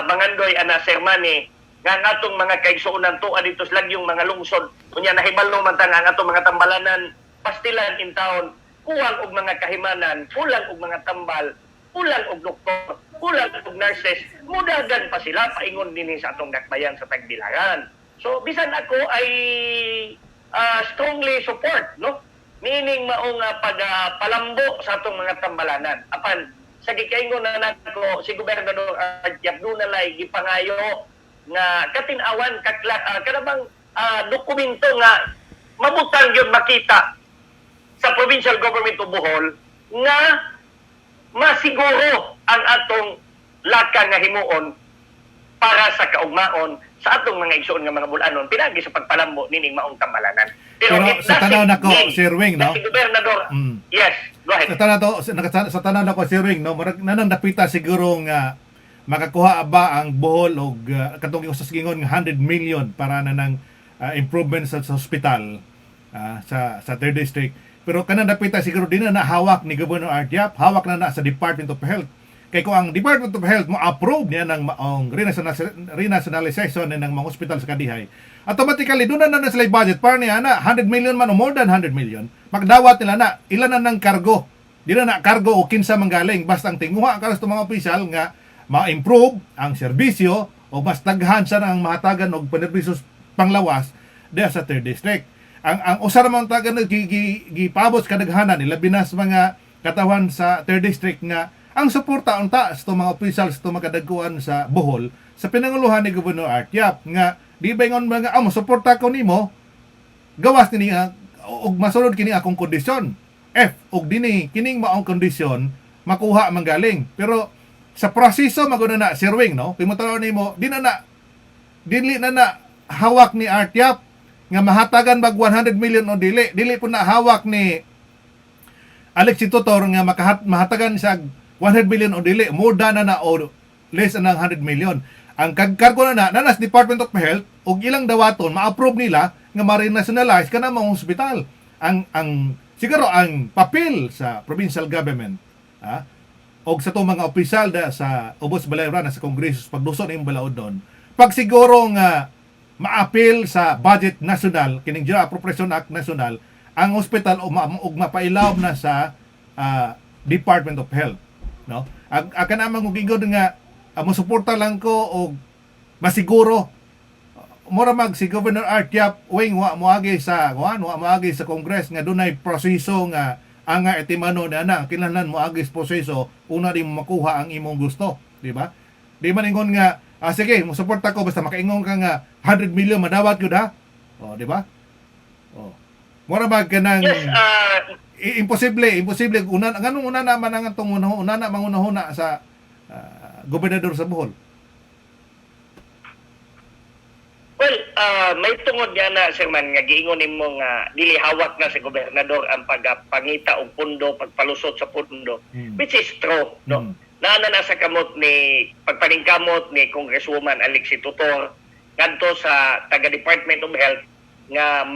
mangandoy ana Sir Manny nga ang atong mga kaigsuonan tuwa dito sa lagyong mga lungsod unya nahibalo man ta nga ang atong mga tambalanan pastilan in town kulang og mga kahimanan, kulang og mga tambal, kulang og doktor, kulang og nurses, mudagan pa sila paingon dinhi sa atong dakbayan sa Tagbilaran. So bisan ako ay strongly support, no? Meaning maong pagpalambo sa atong mga tambalanan. Apan sa gikaingon na nako si Gobernador Art Yap doon nalay gipangayo nga katinawan kanabang dokumento nga mabutang gyud makita sa provincial government of Bohol nga masiguro ang atong laka nga himuon para sa kaugmaon sa atong mga igsoon nga mga bulanon pinagi sa pagpalambo nining maong tambalanan. Pero it sa doesn't tanaw nako, mean Sir Wing, no? na si Gobernador, Mm. yes, go ahead. Sa tanaw nako, Sir Wing, no? Nanang napita siguro nga makakuha ba ang Bohol og katong sa gingon nga 100 million para na ng improvement sa hospital sa 3rd District. Pero kanang napita siguro din na hawak ni Governor Art Yap, hawak na sa Department of Health. Kay kung ang Department of Health mo approve niya ng maong renationalization ng mga hospital sa Kadihay, automatically doon na sila budget para niya na 100 million man o more than 100 million. Magdawat nila na ilan na ng kargo. Di na kargo o kinsa manggaling basta ang tinguha ang karas mga opisyal nga ma-improve ang serbisyo o mas daghan sa ang mahatagan og panerbisyo panglawas diya sa 3rd District. Ang usa naman tagan gipabot kadaghanan nila binas mga katawan sa 3rd District nga ang suporta unta sa mga opisyal sa mga kadagkuan sa Bohol sa pinanguluhan ni Governor Art Yap nga di ba ingon mga mo suporta ko nimo gawas nini og masulod kini akong kondisyon og dini kining maong kondisyon makuha manggaling pero sa proseso maguna na Sir Wing, no kay mo tawo nimo dili na hawak ni Art Yap nga mahatagan bag 100 million o dili po na hawak ni Alex Tutor nga mahatagan siya 100 million o dili, more than na o less than 100 million. Ang kagkargo na nanas Department of Health og ilang dawaton ma-approve nila nga ma-renationalize kana mga hospital. Ang siguro ang papel sa provincial government og sa to mga opisyal sa ubos balayran sa Kongreso sa pagduso ning balaod doon. Pag siguro nga ma-appeal sa budget national kining General Appropriation Act national ang hospital og mapailaw na sa Department of Health, no? Aka namang ugigod nga mo suporta lang ko og masiguro mura mag si Governor Art Yap wing wa moagi sa Congress nga dunay proseso nga anga etimano na kinahanglan moagi sa proseso una di mo makuha ang imong gusto, di ba? Di man ingon nga sige mo suporta ko basta makaingon ka nga 100 million madawat gyud ha. Di ba? Mura mag kanang Yes, imposible una naman ang tong una na mangunahuna sa gobernador sa Bohol. well, may tungod nga na, Sir Man, nga giingon nimo nga dili hawak na sa gobernador ang pagpangita og pundo, pagpalusot sa pundo, which is true, no? Naana na sa kamot ni pagpaningkamot ni Congresswoman Alexi Tutor ngadto sa taga Department of Health nga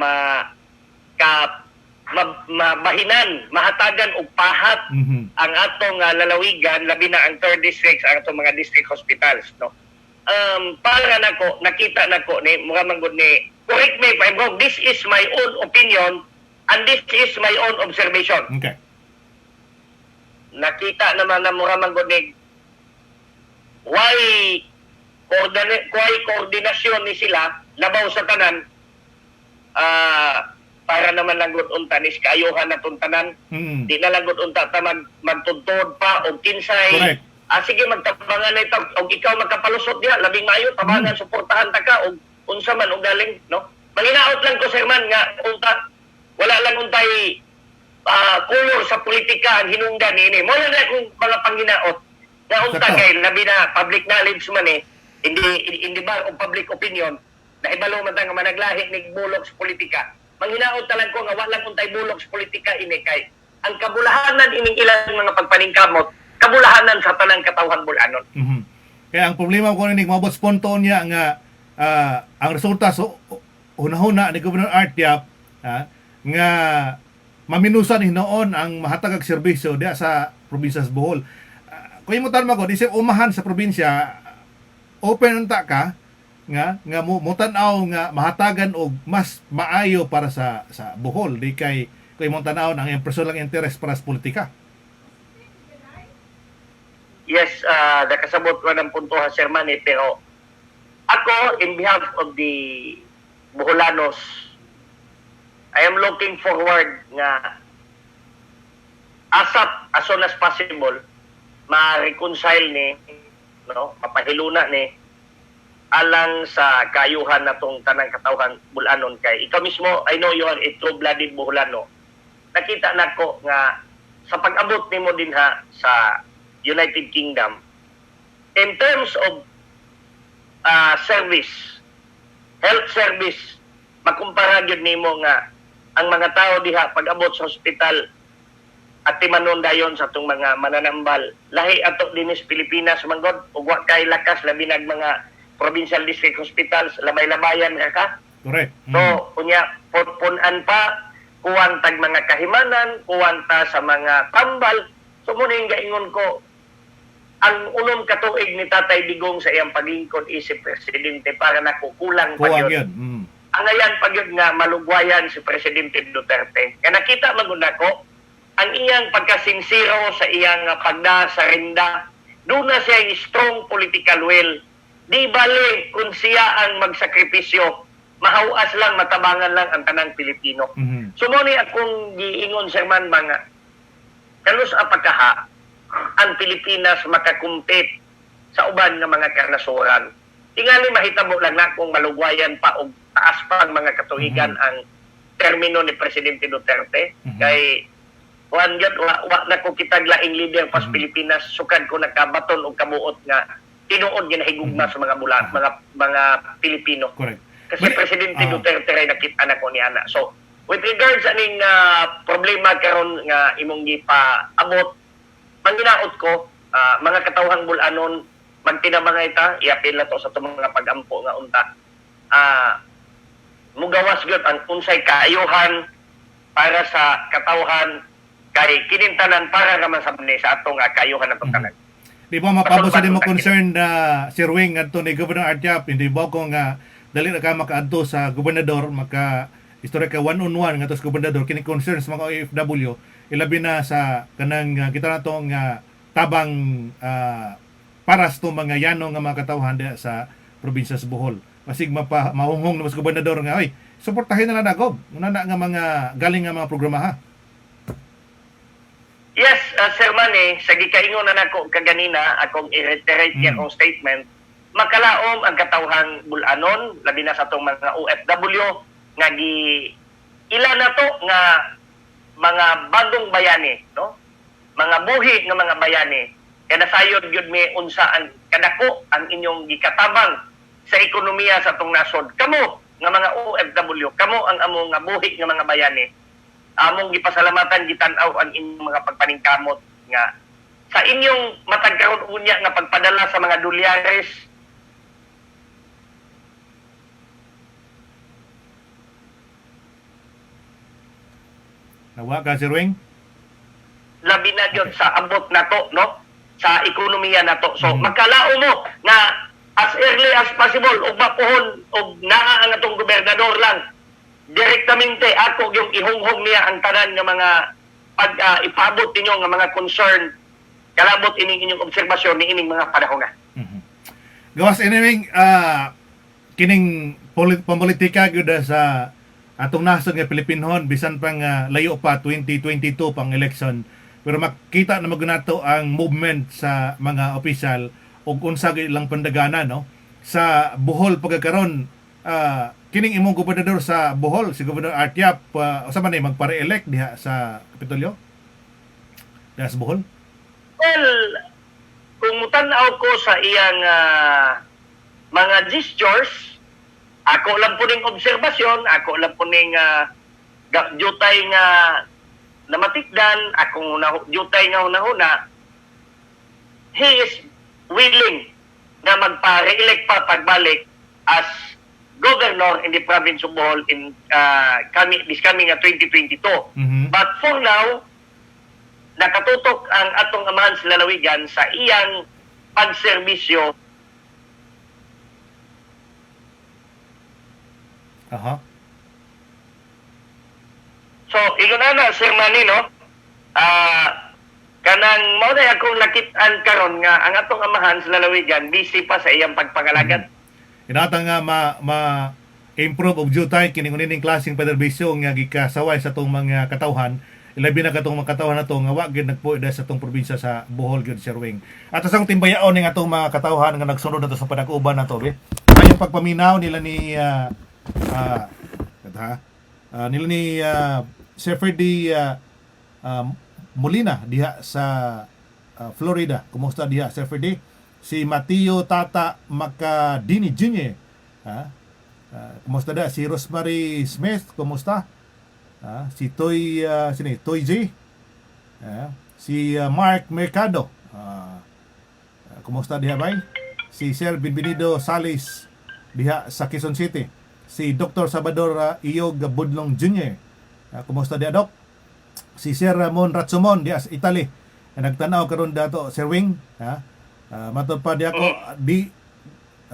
mabahinan, mahatagan og pahat ang atong lalawigan labi na ang 3rd district ang atong mga district hospitals, no? Para nako nakita nako ni mga manggod ni correct me if I'm wrong, this is my own opinion and this is my own observation. Okay. Nakita naman na mga manggod ni why koordinasyon ni sila labaw sa tanan para naman lang gud unta ni kaayuhan na tuntanan. Di na lang gud unta ta magtuntod pa og kinsay. Correct. Sige magtabangan na ito og ikaw magkapalusot diha labing maayo tabangan suportahan ta ka og unsa man og galing, no? Manginaot lang ko, Sir Man, nga unta wala lang untay kulor sa politika ang hinungdan niini. Mo lang akong mga panginaot nga unta kay labi na public knowledge man hindi ba o public opinion na ibalo man ta nga managlahi nig bulok sa politika. Manghinaot talang ko nga wala lang untay bulok sa politika ini kay ang kabulahanan ining ilang mga pagpaningkamot kabulahanan sa tanang katawhan bulanon. Kaya ang problema ko ning mabot spontan niya nga ang resulta hunahuna ni Governor Art Yap nga maminusan hinoon ang mahatag og serbisyo diya sa probinsya sa Bohol. Kung imo tanong ko disip umahan sa probinsya open unta ka nga mo tan-aw nga mahatagan og mas maayo para sa Bohol di kay kung imo tan-aw ang personal interest para sa politika. Yes, nakasabot ko ng punto ha, Sir Manny, pero ako, in behalf of the Boholanos, I am looking forward nga ASAP, as soon as possible, ma-reconcile ni, no, mapahiluna ni, alang sa kayuhan na tong tanang katawhan Bulanon kay ikaw mismo, I know you are a true-blooded Boholano. Nakita nako nga sa pag-abot nimo din ha sa United Kingdom in terms of service health service makumpara gyud nimo nga ang mga tao diha pag-abot sa ospital at timanon dayon sa atong mga mananambal lahi ato dinis Pilipinas manggod ug wa kay lakas labi nag mga provincial district hospitals lamay-lamayan ka. Correct. So unya punan pa kuwang tag mga kahimanan, kuwang ta sa mga tambal. So muna yung gaingon ko, ang unom katuig ni Tatay Digong sa iyang paglingkod isip Presidente para nakukulang pa Kuwang yun. yun. Ang ayan pa yun nga malugwayan si Presidente Duterte. Kaya nakita maguna ko, ang iyang pagkasinsiro sa iyang pagda sa rinda, doon na siya yung strong political will. Di bale kung siya ang magsakripisyo, mahawas lang, matabangan lang ang tanang Pilipino. Mhm. So mo ni akong giingon sir man mga kanus apakaha ang Pilipinas makakumpit sa uban nga mga karnasuran. Tingali mahitabo lang na kung malugwayan pa o taas pa ang mga katuigan ang termino ni Presidente Duterte. Kay Juan Gad, wa na ko kitag laing leader pas Pilipinas, sukad ko nakabaton og kabuot nga tinuod ginahigugma sa mga bulan, mga Pilipino. Correct. Kasi Presidente Duterte ray nakita na ko ni ana. So, with regards aning problema karon nga imong gipaabot, manginaot ko, mga katawhang bulanon, magtinabangay ta, iapil na to sa itong mga pag-ampo nga unta. Mugawas gyud ang unsay kaayuhan para sa katawhan kay kinintanan para naman sa atong kaayuhan ng tanan. Di ba mapabot sa mo concern na Sir Wing adto ni Governor Artiap, hindi ba ko nga dali na ka makaadto sa gobernador maka istorya ka one-on-one nga to sa gobernador kini concern sa mga OFW ilabi na sa kanang kita nato nga tabang paras to mga yanong nga mga katawhan diha sa probinsya sa Bohol. Masig mahunghong na mas gobernador nga oy suportahin na lang ako una na nga mga galing nga mga programa ha. Yes, Sir Manny, sa gikaingon na nako kaganina akong i-reiterate akong statement, makalaom ang katawhang bulanon labi na sa tong mga OFW nga ila na to nga mga bagong bayani, no? Mga buhi nga mga bayani. Kaya nasayod gyud mi unsa ang kadako ang inyong gikatabang sa ekonomiya sa tong nasod. Kamo nga mga OFW, kamo ang among nga buhi nga mga bayani. Among gipasalamatan gitan-aw ang inyong mga pagpaningkamot nga sa inyong matag karon unya nga pagpadala sa mga dolyares Nawa ka Sir Wing? labi na yun sa abot na to, no? Sa ekonomiya na to. So, magkalao mo nga as early as possible og mapuhon og naa ang atong gobernador lang direktamente ako yung ihunghog niya ang tanan nga mga pag ipabot ninyo nga mga concern kalabot ining inyong obserbasyon ni ining mga panahon nga. Gawas anyway, kining pampolitika gyud sa atong nasod nga Pilipinhon bisan pang layo pa 2022 pang election pero makita na magnato ang movement sa mga opisyal ug unsa gyud ilang pandagana no sa Bohol pagkakaron kining imong gobernador sa Bohol si Governor Artiap usa man ay magpare-elect diha sa Kapitolyo diha sa Bohol. Well, kung mutan-aw ko sa iyang mga gestures, ako lang po ning obserbasyon, ako lang po ning jutay nga namatikdan, akong jutay nga hunahuna, he is willing na magpa-re-elect pa pagbalik as governor in the province of Bohol in this coming 2022. But for now, nakatutok ang atong amahan sa lalawigan sa iyang pagserbisyo. So, ilunana, Sir Manny, no? Kanang mao na akong nakit-an karon nga ang atong amahan sa lalawigan busy pa sa iyang pagpangalagat. Inata nga ma-improve og jutay kining uning klaseng pederbisyo nga gikasaway sa tong mga katawhan ilabi na katong mga katawhan nato nga wa gyud nagpuida sa tong probinsya sa Bohol gyud Sir Wing. At asang timbayaon ning atong mga katawhan nga nagsunod nato sa panag-uban nato be. Ayong pagpaminaw nila ni nila ni Sir Ferdy Molina diha sa Florida. Kumusta diha Sir Ferdy? Si Mateo Tata Macadini Jr. Kumusta da si Rosemary Smith, kumusta? Si Toy J. Si Mark Mercado. Kumusta diha bay? Si Sir Bienvenido Salis diha sa Quezon City. Si Dr. Salvador Iyog Budlong Jr. Kumusta diha, Doc? Si Sir Ramon Ratsumon diha sa Italy. Nagtanaw karon dato Sir Wing, matod pa di ako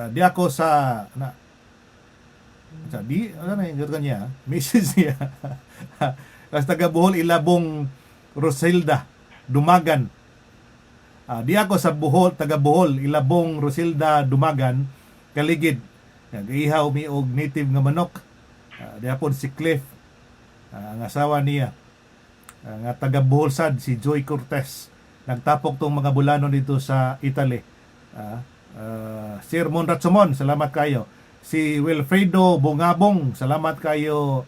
di ako sa ano na yung kanya message niya. Kas taga Bohol Ilabong Rosilda Dumagan. Di ako sa Bohol, taga Bohol Ilabong Rosilda Dumagan kaligid. Nag-ihaw mi og native nga manok. Di ako si Cliff, ang asawa niya. Nga taga Bohol sad si Joy Cortez. Nagtapok tong mga bulanon dito sa Italy. Sir Monratsumon, salamat kayo. Si Wilfredo Bongabong, salamat kayo,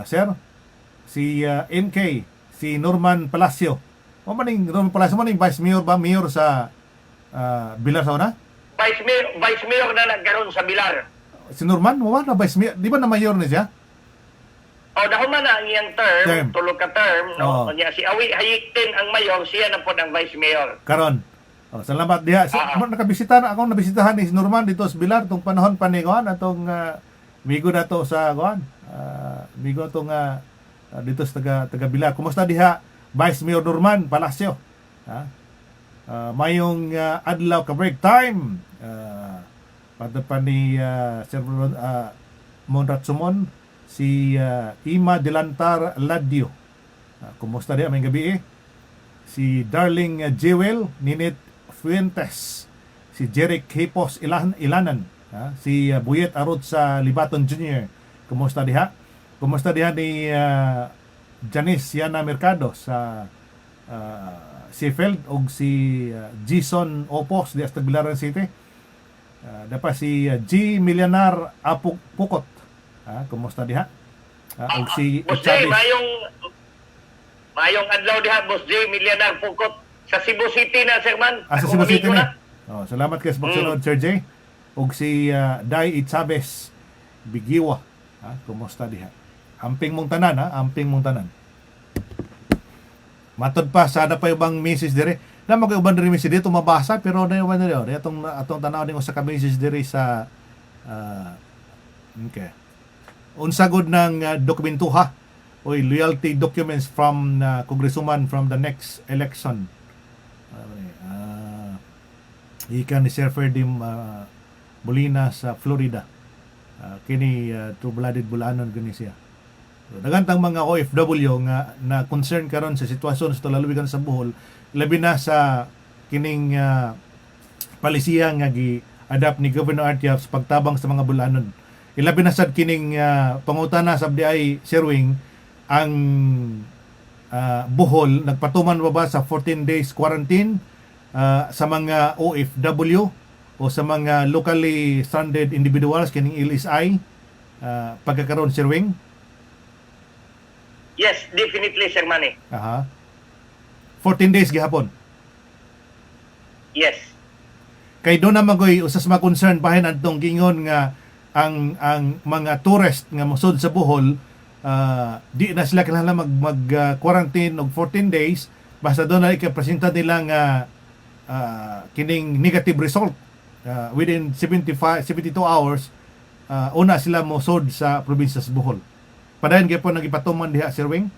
sir. Si NK, si Norman Palacio. Norman Palacio maning Vice Mayor ba? Mayor sa Bilar Sauna? Vice Mayor na nagkaroon sa Bilar. Si Norman, wala na Vice Mayor. Di ba na mayor na siya? Dahil man na ang iyang term, tulog ka term, no? Oo. Niya, si Awi Hayiktin ang mayor, siya na po ang Vice Mayor. Karon. Salamat diha. So, nakabisita na akong nabisitahan ni Norman dito sa Bilar tong panahon pa ni Kuan atong migo na to sa Kuan. Migo tong dito sa taga Bilar. Kumusta diha Vice Mayor Norman Palacio? Mayong adlaw ka break time. Pati pa ni Sir Monratsumon, si Ima Delantar Ladio. Kumusta diha may gabi? Si Darling Jewel Ninit Fuentes, si Jeric Hipos Ilanan, si Buyet Arot sa Libaton Jr. Kumusta diha? Kumusta diha ni Janice Yana Mercado sa Seafeld og si Jason Opos diha sa Tagbilaran City. Dapat si G. Millionaire Pukot. Kumusta diha? Og si Boss J, mayong adlaw diha, Boss J, Millionaire Pukot. Sa Cebu City na, Sir Man. Sa Cebu City na. Salamat kayo sa pagsunod, Sir J. Og si Dai Itchabes Bigiwa. Kumusta diha? Amping mong tanan, amping mong tanan. Matod pa, sada pa ibang message dire. Na mag-uban rin message dito mabasa, pero na yung atong tanaw din sa ka-message dire sa okay. Unsagod ng dokumentuha o loyalty documents from congresswoman from the next election. Ikan ni Sir Ferdim Molina sa Florida. Kini true-blooded Bulanon gani siya. So, dagantang mga OFW nga na concern karon sa sitwasyon sa lalawigan sa Bohol, labi na sa kining palisiya nga gi-adapt ni Governor Artiaf sa pagtabang sa mga Bulanon. Ilabi na sad kining pangutana sa FDI Sherwing ang Bohol nagpatuman ba sa 14 days quarantine sa mga OFW o sa mga locally stranded individuals kining LSI pagkakaroon Sherwing? Yes, definitely, Sir Manny. 14 days gihapon. Yes. Kay do na magoy usas mga concern bahin adtong gingon nga ang mga tourist nga mosud sa Bohol di na sila kinahanglan mag quarantine og 14 days basta do na ikapresenta nila nga kining negative result within 72 hours una sila mosud sa probinsya sa Bohol. Padayon gyud po nagipatuman diha Sir Wing?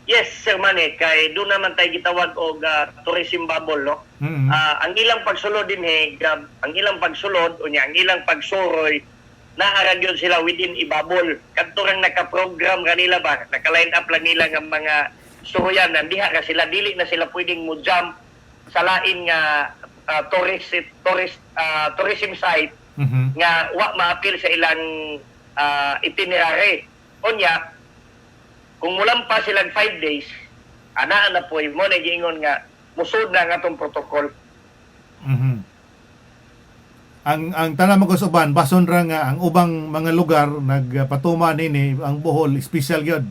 Yes, Sir Manny, kay doon naman tayo gitawag og tourism bubble, no? Mm-hmm. Ang ilang pagsulod din ang ilang pagsulod unya ang ilang pagsuroy naarag yun sila within i-bubble. Kadto rang naka-program kanila ba, naka-line up lang nila nga mga suroyan nandiha ka sila dili na sila pwedeng mo jump sa lain nga tourism site nga wa maapil sa ilang itinerary. Unya kung mulampas silang 5 days, ana na po mo na giingon nga musud na nga itong protocol. Ang tanang mag-usuban, bason ra nga ang ubang mga lugar nagpatuma nini ang Bohol special gyud.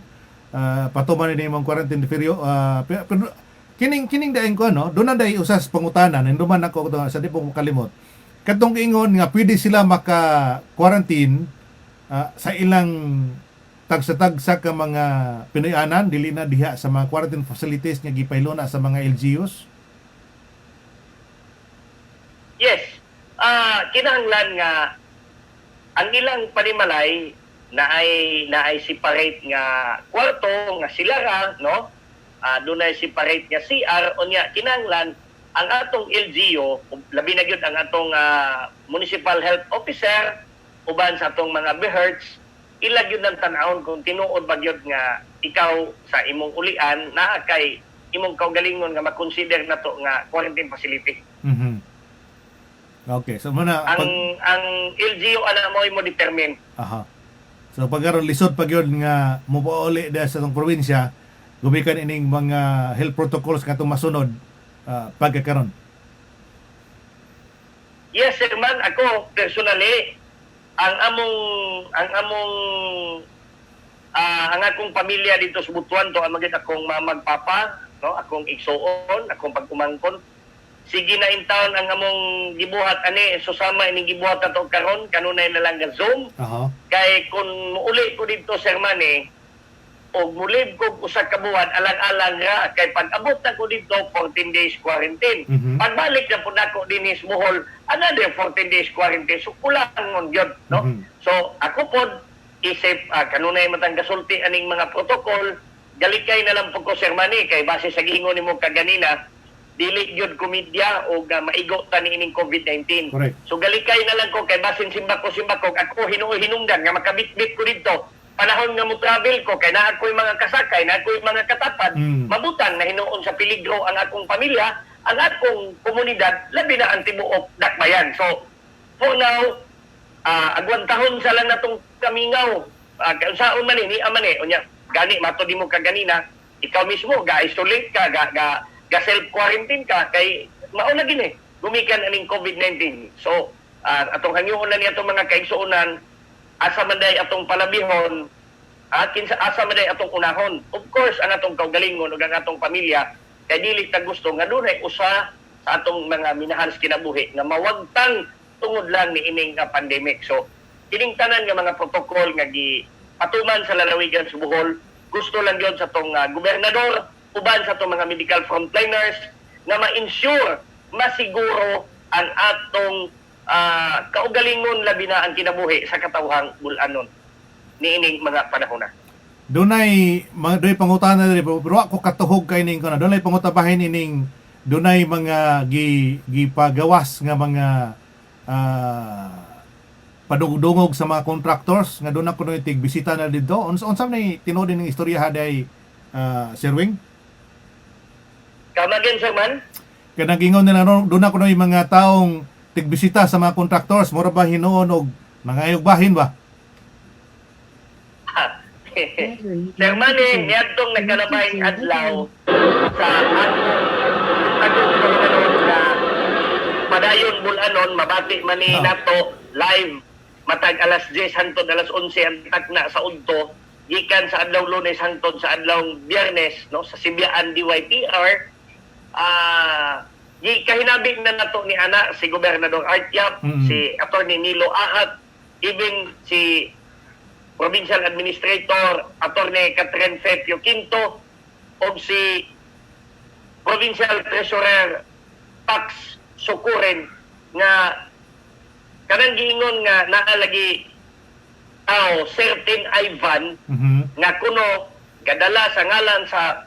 Patuma nini mga quarantine period. Pero kining daing ko no, do na day usas pangutanan, nduman ako sa di po kalimot. katong ingon nga pwede sila maka-quarantine sa ilang tagsa-tagsa ka mga Pinoyanan dili na diha sa mga quarantine facilities nga gipaylo na sa mga LGUs. Yes. Kinahanglan nga ang ilang panimalay na ay separate nga kwarto nga silara, no? Dunay separate nga CR unya kinahanglan ang atong LGU labi na gyud ang atong municipal health officer uban sa atong mga BHERTs ilag yun ng tanawon kung tinuod ba gyud nga ikaw sa imong ulian naa kay imong kaugalingon nga makonsider na to nga quarantine facility. Mhm. Okay, so muna Ang LGU ana mo determine. aha. So pagkaron lisod pag yun nga mupauli da sa tong probinsya, gumikan ining mga health protocols nga itong masunod pagkakaron. Yes, sir man, ako personally ang akong pamilya dito sa Butuan to ang magit akong mamagpapa, no, akong igsuon, akong pagkumangkon. Sige na in town ang among gibuhat ani susama ining gibuhat ato karon kanunay na lang nga Zoom. Aha. Kay kung muuli ko dito sir man og mulib ko usa ka buwan alang-alang ra kay pag abot na ko dito 14 days quarantine. Mhm. Pagbalik na pud ako dinis Bohol another 14 days quarantine so kulang mon gyud no. Mhm. So ako pod isip kanunay matang gasulti aning mga protocol galikay na lang pud ko sir Manny kay base sa giingon nimo kaganina dili gyud komedya o maigo ta ni ining COVID-19. Correct. So galikay na lang ko kay basin simbako ako hinungdan nga makabitbit ko dito panahon nga mo travel ko kay naa ko'y mga kasakay, naa ko'y mga katapad, mabutang na hinuon sa peligro ang akong pamilya, ang akong komunidad, labi na ang tibuok dakbayan. So, for now, agwantahon sa lang natong kamingaw. Saon man ni amane, unya, gani, mato di mo kaganina, ikaw mismo, ga-isolate ka, ga-self-quarantine ka, kay mauna gini, gumikan aning COVID-19. So, atong hangyoon na niya itong mga kaigsuunan, asa man day atong palabihon kinsa asa man day atong unahon. Of course ang atong kaugalingon ug ang atong pamilya kay dili ta gusto nga dunay usa sa atong mga minahal sa kinabuhi nga mawagtang tungod lang ni ining pandemic. So kining tanan nga mga protokol nga gipatuman sa lalawigan sa Bohol gusto lang gyud sa atong gobernador uban sa atong mga medical frontliners na ma-ensure masiguro ang atong kaugalingon labi na ang kinabuhi sa katawhang bulanon niining mga panahon na. Dunay pangutana diri pero ako katuhog kay ning kana. Dunay pangutabahin ining dunay mga gipagawas nga mga padugdungog sa mga contractors nga doon ako tig bisita na dito. Unsa may tinuod ning istorya haday Sir Wing? Kamagin sir man? Kaya nagingon nila doon ako yung mga taong tigbisita sa mga contractors, mura ba hinuon og nangayog bahin ba? Sir Manny, niyadtong nagkalabayang adlaw sa atong bulanon na padayon bulanon, mabati man ni nato live matag alas 10 hangtod alas 11 ang takna sa udto gikan sa adlaw Lunes hangtod sa adlaw Biyernes no sa Sibyaan DYTR kahinabi na nato ni ana si Gobernador Art Yap, si Attorney Nilo Ahat, even si Provincial Administrator Attorney Catherine Fepio Quinto o si Provincial Treasurer Pax Sukuren nga kanang giingon nga naalagi certain Ivan nga kuno gadala sa ngalan sa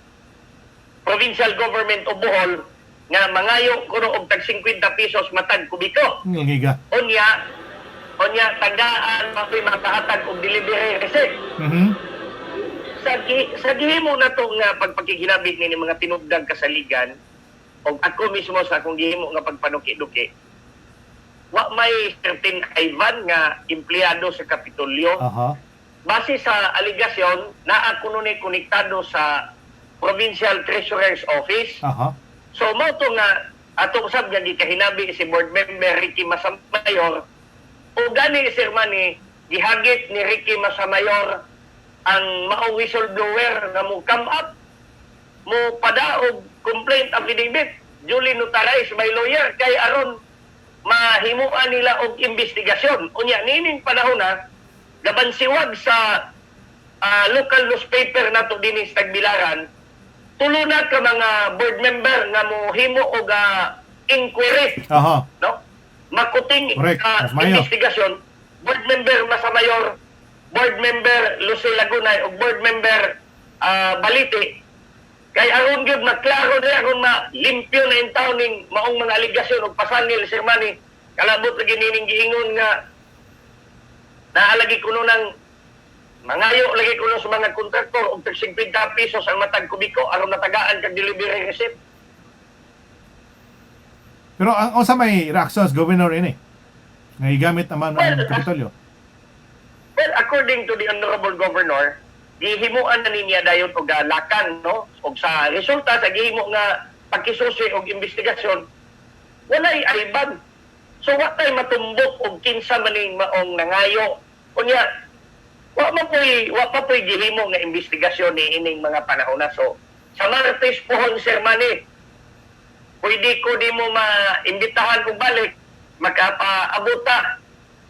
Provincial Government of Bohol nga mangayo kuno og tag 50 pesos matag kubiko. Ngiga. Onya tagaan makoy makahatag og delivery receipt. Sa gihimo na to nga pagpakiginabit ni mga tinubdag kasaligan og ako mismo sa akong gihimo nga pagpanuki-duki. Wa may certain Ivan nga empleyado sa Kapitolyo. Base sa aligasyon naa kuno ni konektado sa Provincial Treasurer's Office. So mo to nga ato usab nga gikahinabi si board member Ricky Masamayor o gani Sir Manny gihagit ni Ricky Masamayor ang mao whistleblower nga mo come up mo padaog complaint affidavit duly notarized by lawyer kay aron mahimuan nila og investigasyon. Unya nining panahon na gabansiwag sa local newspaper nato dinhi sa Tagbilaran, tulo na ka mga board member nga mohimo og inquiry, Aha. no? Makuting Correct. Mas mayo. investigasyon. Board member Masamayor, board member Lucy Lagunay ug board member Baliti. Kay aron gyud maklaro na aron malimpyo na in taon ning maong mga aligasyon ug pasangil Sir Manny, kalabot lagi nining giingon nga naalagi kuno ng mangayo lagi kuno sa mga kontraktor og 50 pesos ang matag kubiko aron natagaan kag delivery receipt. Pero ang unsa may reaction sa governor ini? Nga igamit naman ang Kapitolyo. Well, according to the Honorable Governor, gihimuan na niya dayon og lakan, no? Og sa resulta sa gihimo nga pagkisusi og investigasyon, walay ayban. So wa tay matumbok og kinsa maning maong nangayo. Unya, wa pa poy gihimo nga investigasyon ni ining mga panahon na. So sa Martes pohon Sir Manny, pwede ko di mo maimbitahan og balik makapaabota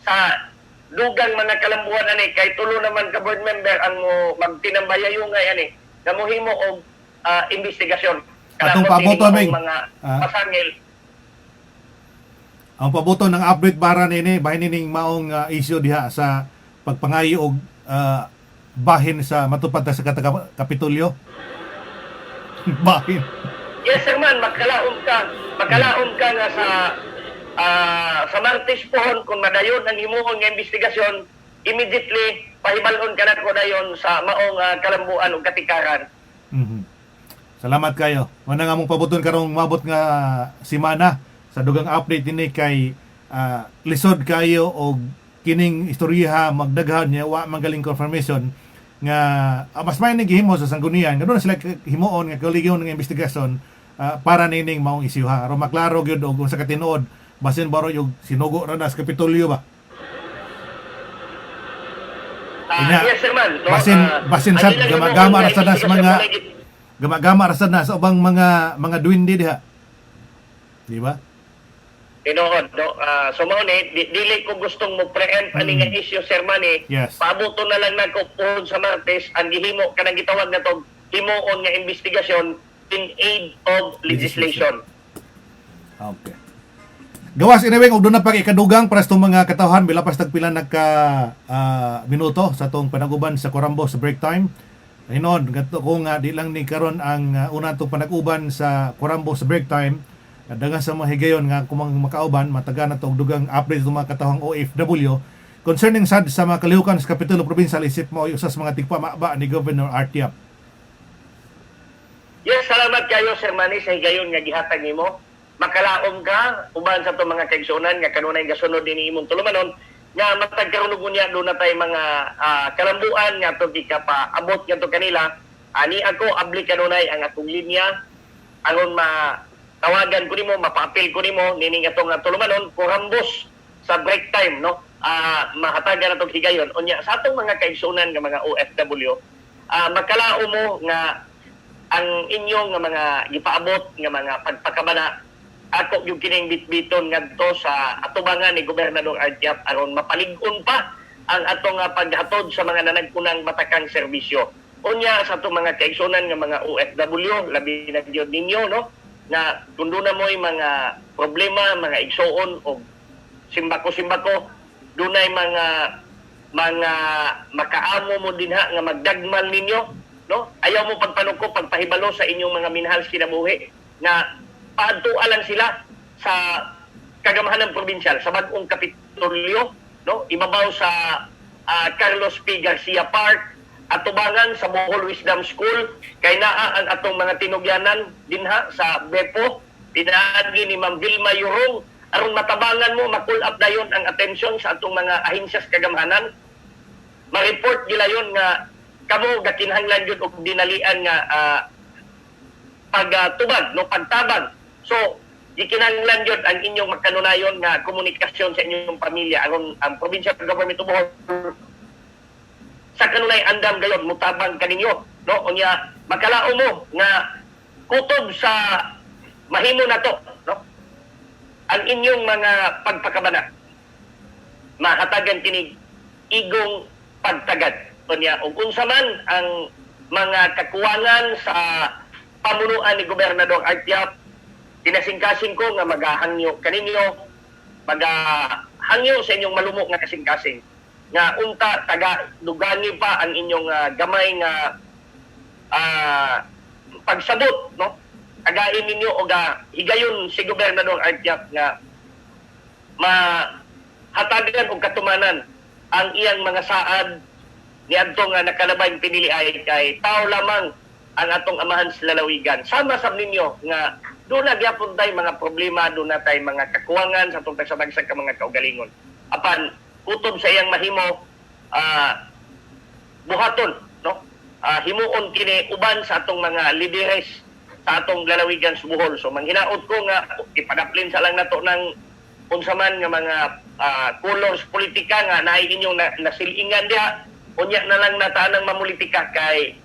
sa dugang mga kalambuan ani kay tulo naman ka board member ang mo magtinambayayo nga ani nga mohimo og investigasyon. Atong Kalabot paboto, kining Ming. mga pasangil. Ang paboto ng update bara nini bahin nining maong issue diha sa pagpangayo og bahin sa matupad na sa Kapitolyo. Bahin. Yes sir man, makalaom ka nga sa Martes pohon kung madayon ang himuon nga investigasyon, immediately pahibalon ka na ko dayon sa maong kalambuan ug katikaran. Mhm. Salamat kayo. Mana nga mong pabuton karong mabot nga simana sa dugang update ini kay lisod kayo og kining istorya magdaghan niya wa magaling confirmation nga mas may nagihimo sa sanggunian nga doon sila himuon nga kolegiyon nga investigasyon para nining maong isyuha aron maklaro gyud og sa katinuod basin baro yung sinugo ra na sa Kapitolyo ba. Yes sir man. No? Basin sad gama-gama ra sad na sa mga gama-gama ra sad na sa ubang mga duwindi diha. Di ba? Tinuod, no? So mao ni dili ko gustong mo preempt ani nga issue sir Manny. Yes. Pabuto na lang nako pohon sa Martes ang gihimo kanang gitawag na tog himuon nga investigasyon in aid of legislation. Okay. Gawas inawing og doon na pag ikadugang para sa itong mga katawhan bilapas tagpila nagka minuto sa itong panaguban sa Corambo sa break time. Hinon, gato ko nga di lang ni karon ang una itong panaguban sa Corambo sa break time. Daga sa mga higayon nga kumang makauban mataga na itong dugang update itong mga katawhang OFW concerning sad sa mga kalihukan sa Kapitulo Provincial isip mo usas mga tigpamaba ni Governor Artiap. Yes, salamat kayo Sir Manny sa higayon nga gihatag nimo. Makalaom ka uban sa itong mga kaigsunan nga kanunay gasunod din imong tulumanon nga matag karon ug unya do na tay mga kalambuan nga to gikapaabot nga to kanila ani ako abli kanunay ang akong linya aron tawagan ko nimo mapapil ko nimo nining atong tulumanon kurambos sa break time no mahatagan natong higayon unya sa atong mga kaigsunan nga mga OFW makalaom mo nga ang inyong nga mga gipaabot nga mga pagpakabana ako yung kining bitbiton ngadto sa atubangan ni Gobernador Artiap aron mapalig-on pa ang atong paghatod sa mga nanagkunang matakang serbisyo. Unya sa atong mga kaigsunan nga mga OFW, labi na gyud ninyo no, na kundo na mo'y mga problema, mga igsoon o simbako-simbako, dunay mga makaamo mo dinha nga magdagmal ninyo, no? Ayaw mo pagpanuko pagpahibalo sa inyong mga minahal kinabuhi na paadtua lang sila sa kagamahanan provincial sa bagong Kapitolyo no ibabaw sa Carlos P. Garcia Park atubangan sa Bohol Wisdom School kay naa ang atong mga tinugyanan dinha sa Bepo pinaagi ni Ma'am Vilma Yurong aron matabangan mo makul up dayon ang atensyon sa atong mga ahensyas kagamahanan ma-report gila yon nga kamo gakinahanglan jud og dinalian nga pagtubag no pagtabag. So, gikinahanglan yun ang inyong magkanunayon nga komunikasyon sa inyong pamilya aron ang provincial government of Bohol sa kanunay andam gayon mutabang kaninyo no unya makalao mo nga kutob sa mahimo nato no ang inyong mga pagpakabana mahatagan kinig igong pagtagad unya ug unsa man ang mga kakuwangan sa pamunuan ni Gobernador Artiap, dinasingkasing ko nga magahangyo kaninyo, magahangyo sa inyong malumok nga kasingkasing nga unta taga dugani pa ang inyong gamay nga pagsabot, no? Tagain ninyo o higayon si Gobernador Artiap nga mahatagan og katumanan ang iyang mga saad ni adto nga nakalaban pinili ay kay tao lamang ang atong amahan sa lalawigan. Sama sa ninyo nga doon na gyapon tay mga problema, doon na tay mga kakuwangan sa atong tagsabagsak ka mga kaugalingon. Apan kutob sa iyang mahimo buhaton, no? Himuon kini uban sa atong mga lideres sa atong lalawigan sa Bohol. So manghinaot ko nga ipadaplin sa lang nato ng unsaman nga mga colors politika nga naay inyong nasilingan diha. Unya na lang natanang mamulitika kay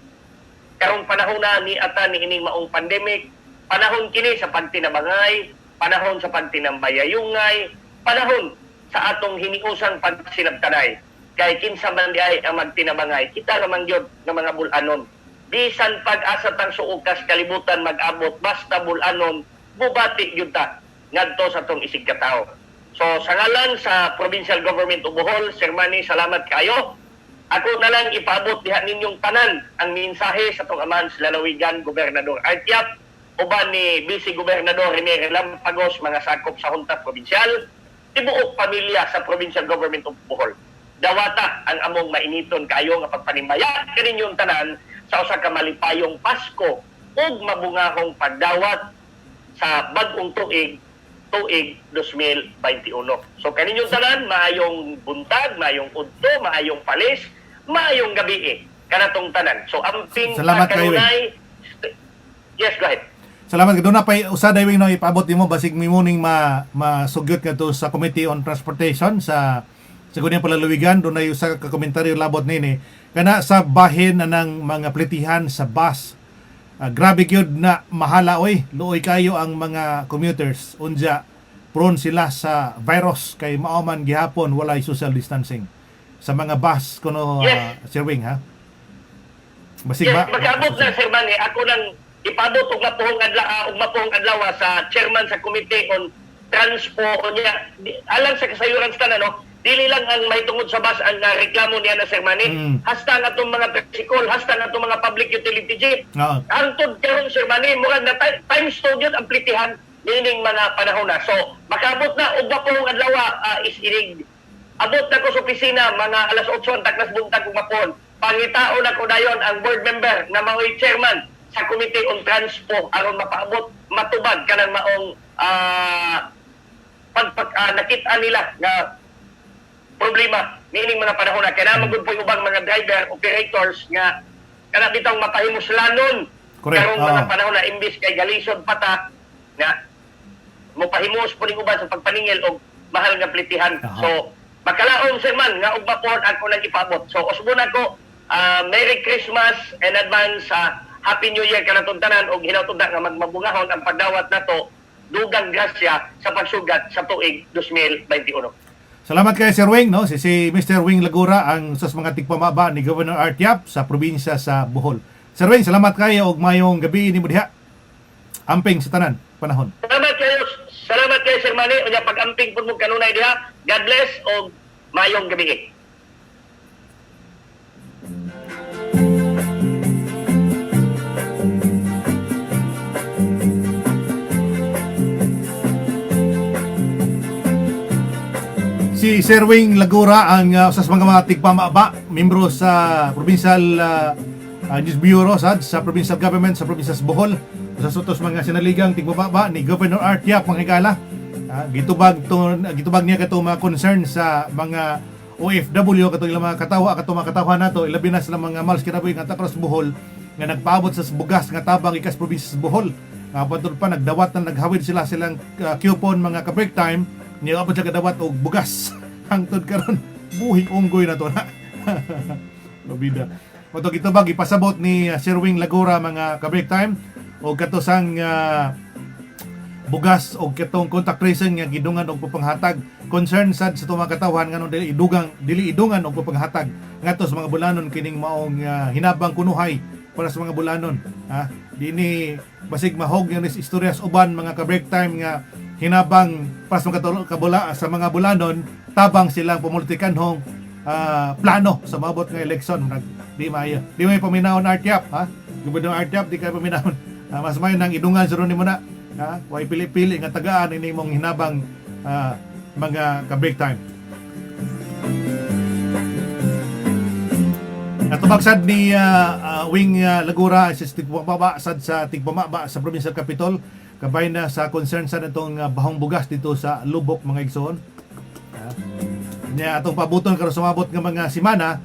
karong panahon na ni ata ni ining maong pandemic, panahon kini sa pagtinabangay, panahon sa pagtinambayayungay, panahon sa atong hiniusang pagsinabtanay. Kay kinsa man di ay ang magtinabangay, kita naman gyud nga mga bulanon. Bisan pag-asa tang suukas kalibutan mag-abot, basta bulanon, bubati gyud ta ngadto sa atong isig katao. So sa ngalan sa Provincial Government of Bohol, Sir Manny, salamat kayo. Ako na lang ipaabot diha ninyong tanan ang mensahe sa itong amahan sa lalawigan, Gobernador Artiap, uban ni Vice Gobernador Rene Relampagos, mga sakop sa Junta Provincial, tibuok pamilya sa Provincial Government of Bohol. Dawata ang among mainiton kayo nga pagpanimaya kaninyong tanan sa usa ka malipayong Pasko ug mabungahong pagdawat sa bag-ong tuig 2021. So kaninyong tanan, maayong buntag, maayong udto, maayong palis, maayong gabi kanatong tanan. So amping Salamat kayo. Yes, go ahead. Salamat ka. Doon na pa usaday wing no ipaabot nimo basig mimoning masugyot ka to sa Committee on Transportation sa Guniang Palalawigan. Doon na usa ka komentaryo labot nini kana sa bahin ng mga plitihan sa bus. Grabe gyud na mahala oy, luoy kayo ang mga commuters unja prone sila sa virus kay maoman gihapon walay social distancing sa mga bus kuno Yes. Sir Wing ha. Basig Yes, ba? magkaabot na, Sir Manny. Ako lang ipaabot og mapuhong adlaw sa chairman sa Committee on Transpo niya. Alang sa kasayuran sa tanan, no? Dili lang ang may tungod sa bus ang reklamo niya na Sir Manny. Hasta nga itong mga tricycle, hasta nga itong mga public utility jeep. Oo. Hangtod karon Sir Manny, murag na times 2 yun ang plitihan nining mga panahon na. So, makabot na og mapuhong adlaw is inig. Abot na ko sa opisina mga alas 8 taklas buntag kung mapon. Pangitaon ako dayon ang board member na mao'y chairman sa Committee on Transpo aron mapaabot matubag kanang maong nakita nila nga problema niining mga panahon na kaya naman po yung ubang mga driver, operators nga kana bitong mapahimuslanon Correct. karong mga panahon na imbis kay galisod pata nga mopahimos po ning uban sa pagpaningil og mahal nga plitihan. Aha. So makalaon Sir Man nga og mapon ako nang ipaabot. So usbon ako Merry Christmas in advance, Happy New Year kanatong tanan og hinawtod na nga magmabungahon ang pagdawat nato dugang grasya sa pagsugat sa tuig 2021. Salamat kay Sir Wing, no? Si Mr. Wing Lagura ang sa mga tigpamaba ni Governor Artiap sa probinsya sa Bohol. Sir Wing, salamat kayo og mayong gabi ni diha. Amping sa tanan panahon. Salamat kayo Sir Manny unya pag-amping pud mo kanunay diha. God bless og mayong gabi. Si Sir Wing Lagura ang sa mga tigpamaba, membro sa Provincial News Bureau sa Provincial Government sa probinsya sa Bohol. Sa sutos mga sinaligang tigpamaba ni Governor Artiap mga higala. Gitubag niya kato mga concern sa mga OFW kato ilang mga katawa nato ilabi na sila mga mals kinabuhi nga across Bohol nga nagpaabot sa bugas nga tabang ikas probinsya sa Bohol. Patod pa nagdawat na naghawid silang coupon mga ka-break time niya abot sa kadawat og bugas. Hangtod karon buhing unggoy na to na. Lobida. Matog ito ba ipasabot ni Sir Wing Lagura mga ka-break time o katosang bugas o kitong contact tracing nga gidungan og pagpanghatag. Concern sad sa itong mga katawhan nga dili idungan og pagpanghatag ngadto sa mga bulanon kining maong hinabang kunuhay para sa mga bulanon. Dini basig mahog yang istoryas uban mga ka-break time nga hinabang para sa mga sa mga bulanon tabang silang pumultikanhong plano sa mabot nga eleksyon. Di may paminahon RTF, Gobernador RTF di kay paminahon. Mas may nang idungan sa ron nimo na. Way pili-pili nga tagaan ini mong hinabang mga ka-break time. Natubagsad ni Wing Lagura sa tigpamaba sa tigpamaba sa provincial capital kabay na sa concern sa itong bahong bugas dito sa Lubok mga igsoon. Nya atong pabuton karon sumabot nga mga semana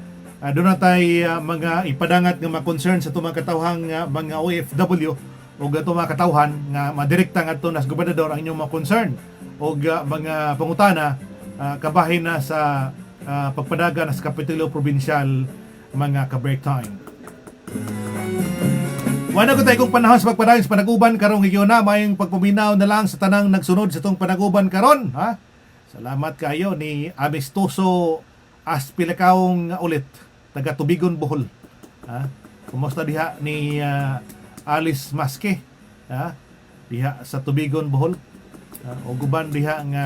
doon na tay mga ipadangat nga mga concern sa itong mga katawhang mga OFW o gato mga katawhan nga madirekta ngadto nas gobernador ang inyong mga concern o mga pangutana kabahin na sa pagpadagan sa Kapitulo Provincial mga ka-break time. Wala ko tayo kung panahon sa pagpadayon sa panaguban karong hiyo na mayong pagpuminaw na lang sa tanang nagsunod sa itong panaguban karon. Salamat kayo ni Amistoso Aspilakaong ulit taga Tubigon Bohol. Kumusta diha ni Alice Maske diha sa Tubigon Bohol o guban diha nga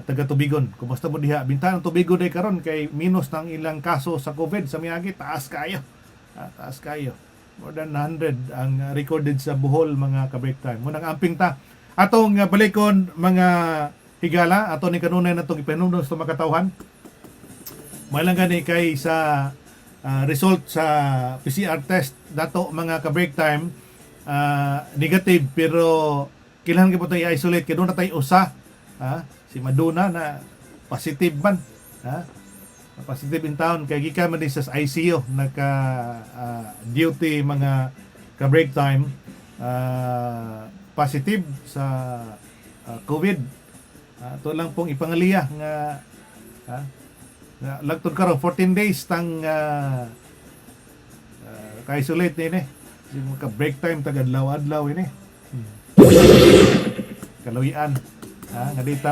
taga Tubigon. Kumusta mo diha? Bintanang Tubigon day karon kay minus ng ilang kaso sa COVID sa miagi taas kayo. Taas kayo. More than 100 ang recorded sa Bohol mga ka-break time. Munang amping ta atong balikon mga higala ato ni kanunay natong ipahinumdom sa mga katawhan. Malang gani kay sa result sa PCR test dato mga ka-break time negative pero kailangan gyud tayo i-isolate kay doon na tayo usa si Maduna na positive man positive in town kay gikan man din sa ICU naka duty mga ka-break time positive sa COVID. Ito lang pong ipangaliya nga lagtod karon 14 days tang ka-isolate ni ka break time tagadlaw-adlaw ini kaluyan nga dita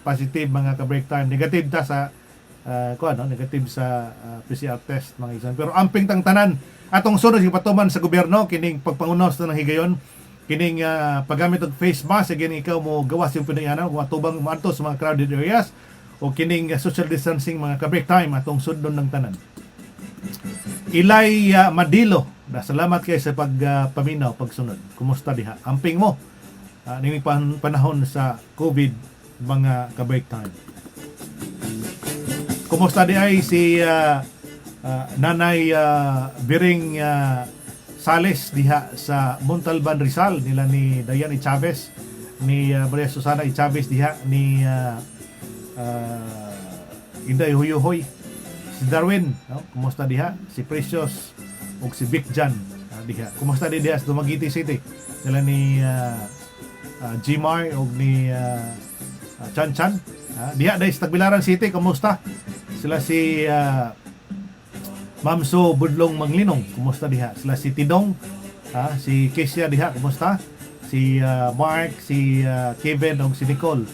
positive mga ka break time negative ta sa negative sa PCR test mga igsoon pero amping tang tanan atong sunod yung patuman sa gobyerno kining pagpangunos ng higayon kining paggamit og face mask again ikaw mo gawas yung pinayanan kung atubang maadto sa mga crowded areas o kining social distancing mga ka-break time atong sudnon ng tanan. Ilay Madilo, salamat kay sa pagpaminaw pagsunod. Kumusta diha? Amping mo ning panahon sa COVID mga ka-break time. Kumusta di ay si Nanay Biring Sales diha sa Montalban Rizal nila ni Diane Chavez ni Maria Susana Chavez diha ni Inday Huyuhoy si Darwin kumusta diha si Precious ug si Vic Jan diha kumusta diha sa Dumaguete City nila ni Gmar ug ni Chan Chan diha dahil sa Tagbilaran City kumusta sila si Mamso Budlong Manglinong kumusta diha sila si Tidong si Kesia diha kumusta si Mark si Kevin ug si Nicole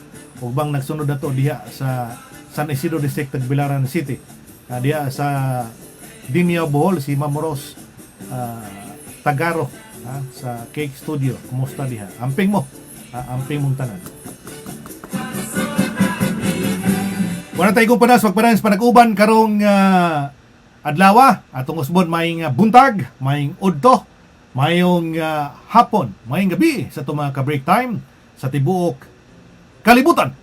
ug bang nagsunod nato diha sa San Isidro District Tagbilaran City diha sa Dinia Bohol si Mamoros Tagaro sa Cake Studio kumusta diha amping mo amping mong tanan. Wala tayo kung panas magparang sa panag-uban karong adlaw atong usbon maying buntag, maying udto, mayong hapon, maying gabi sa itong mga ka-break time sa tibuok kalibutan.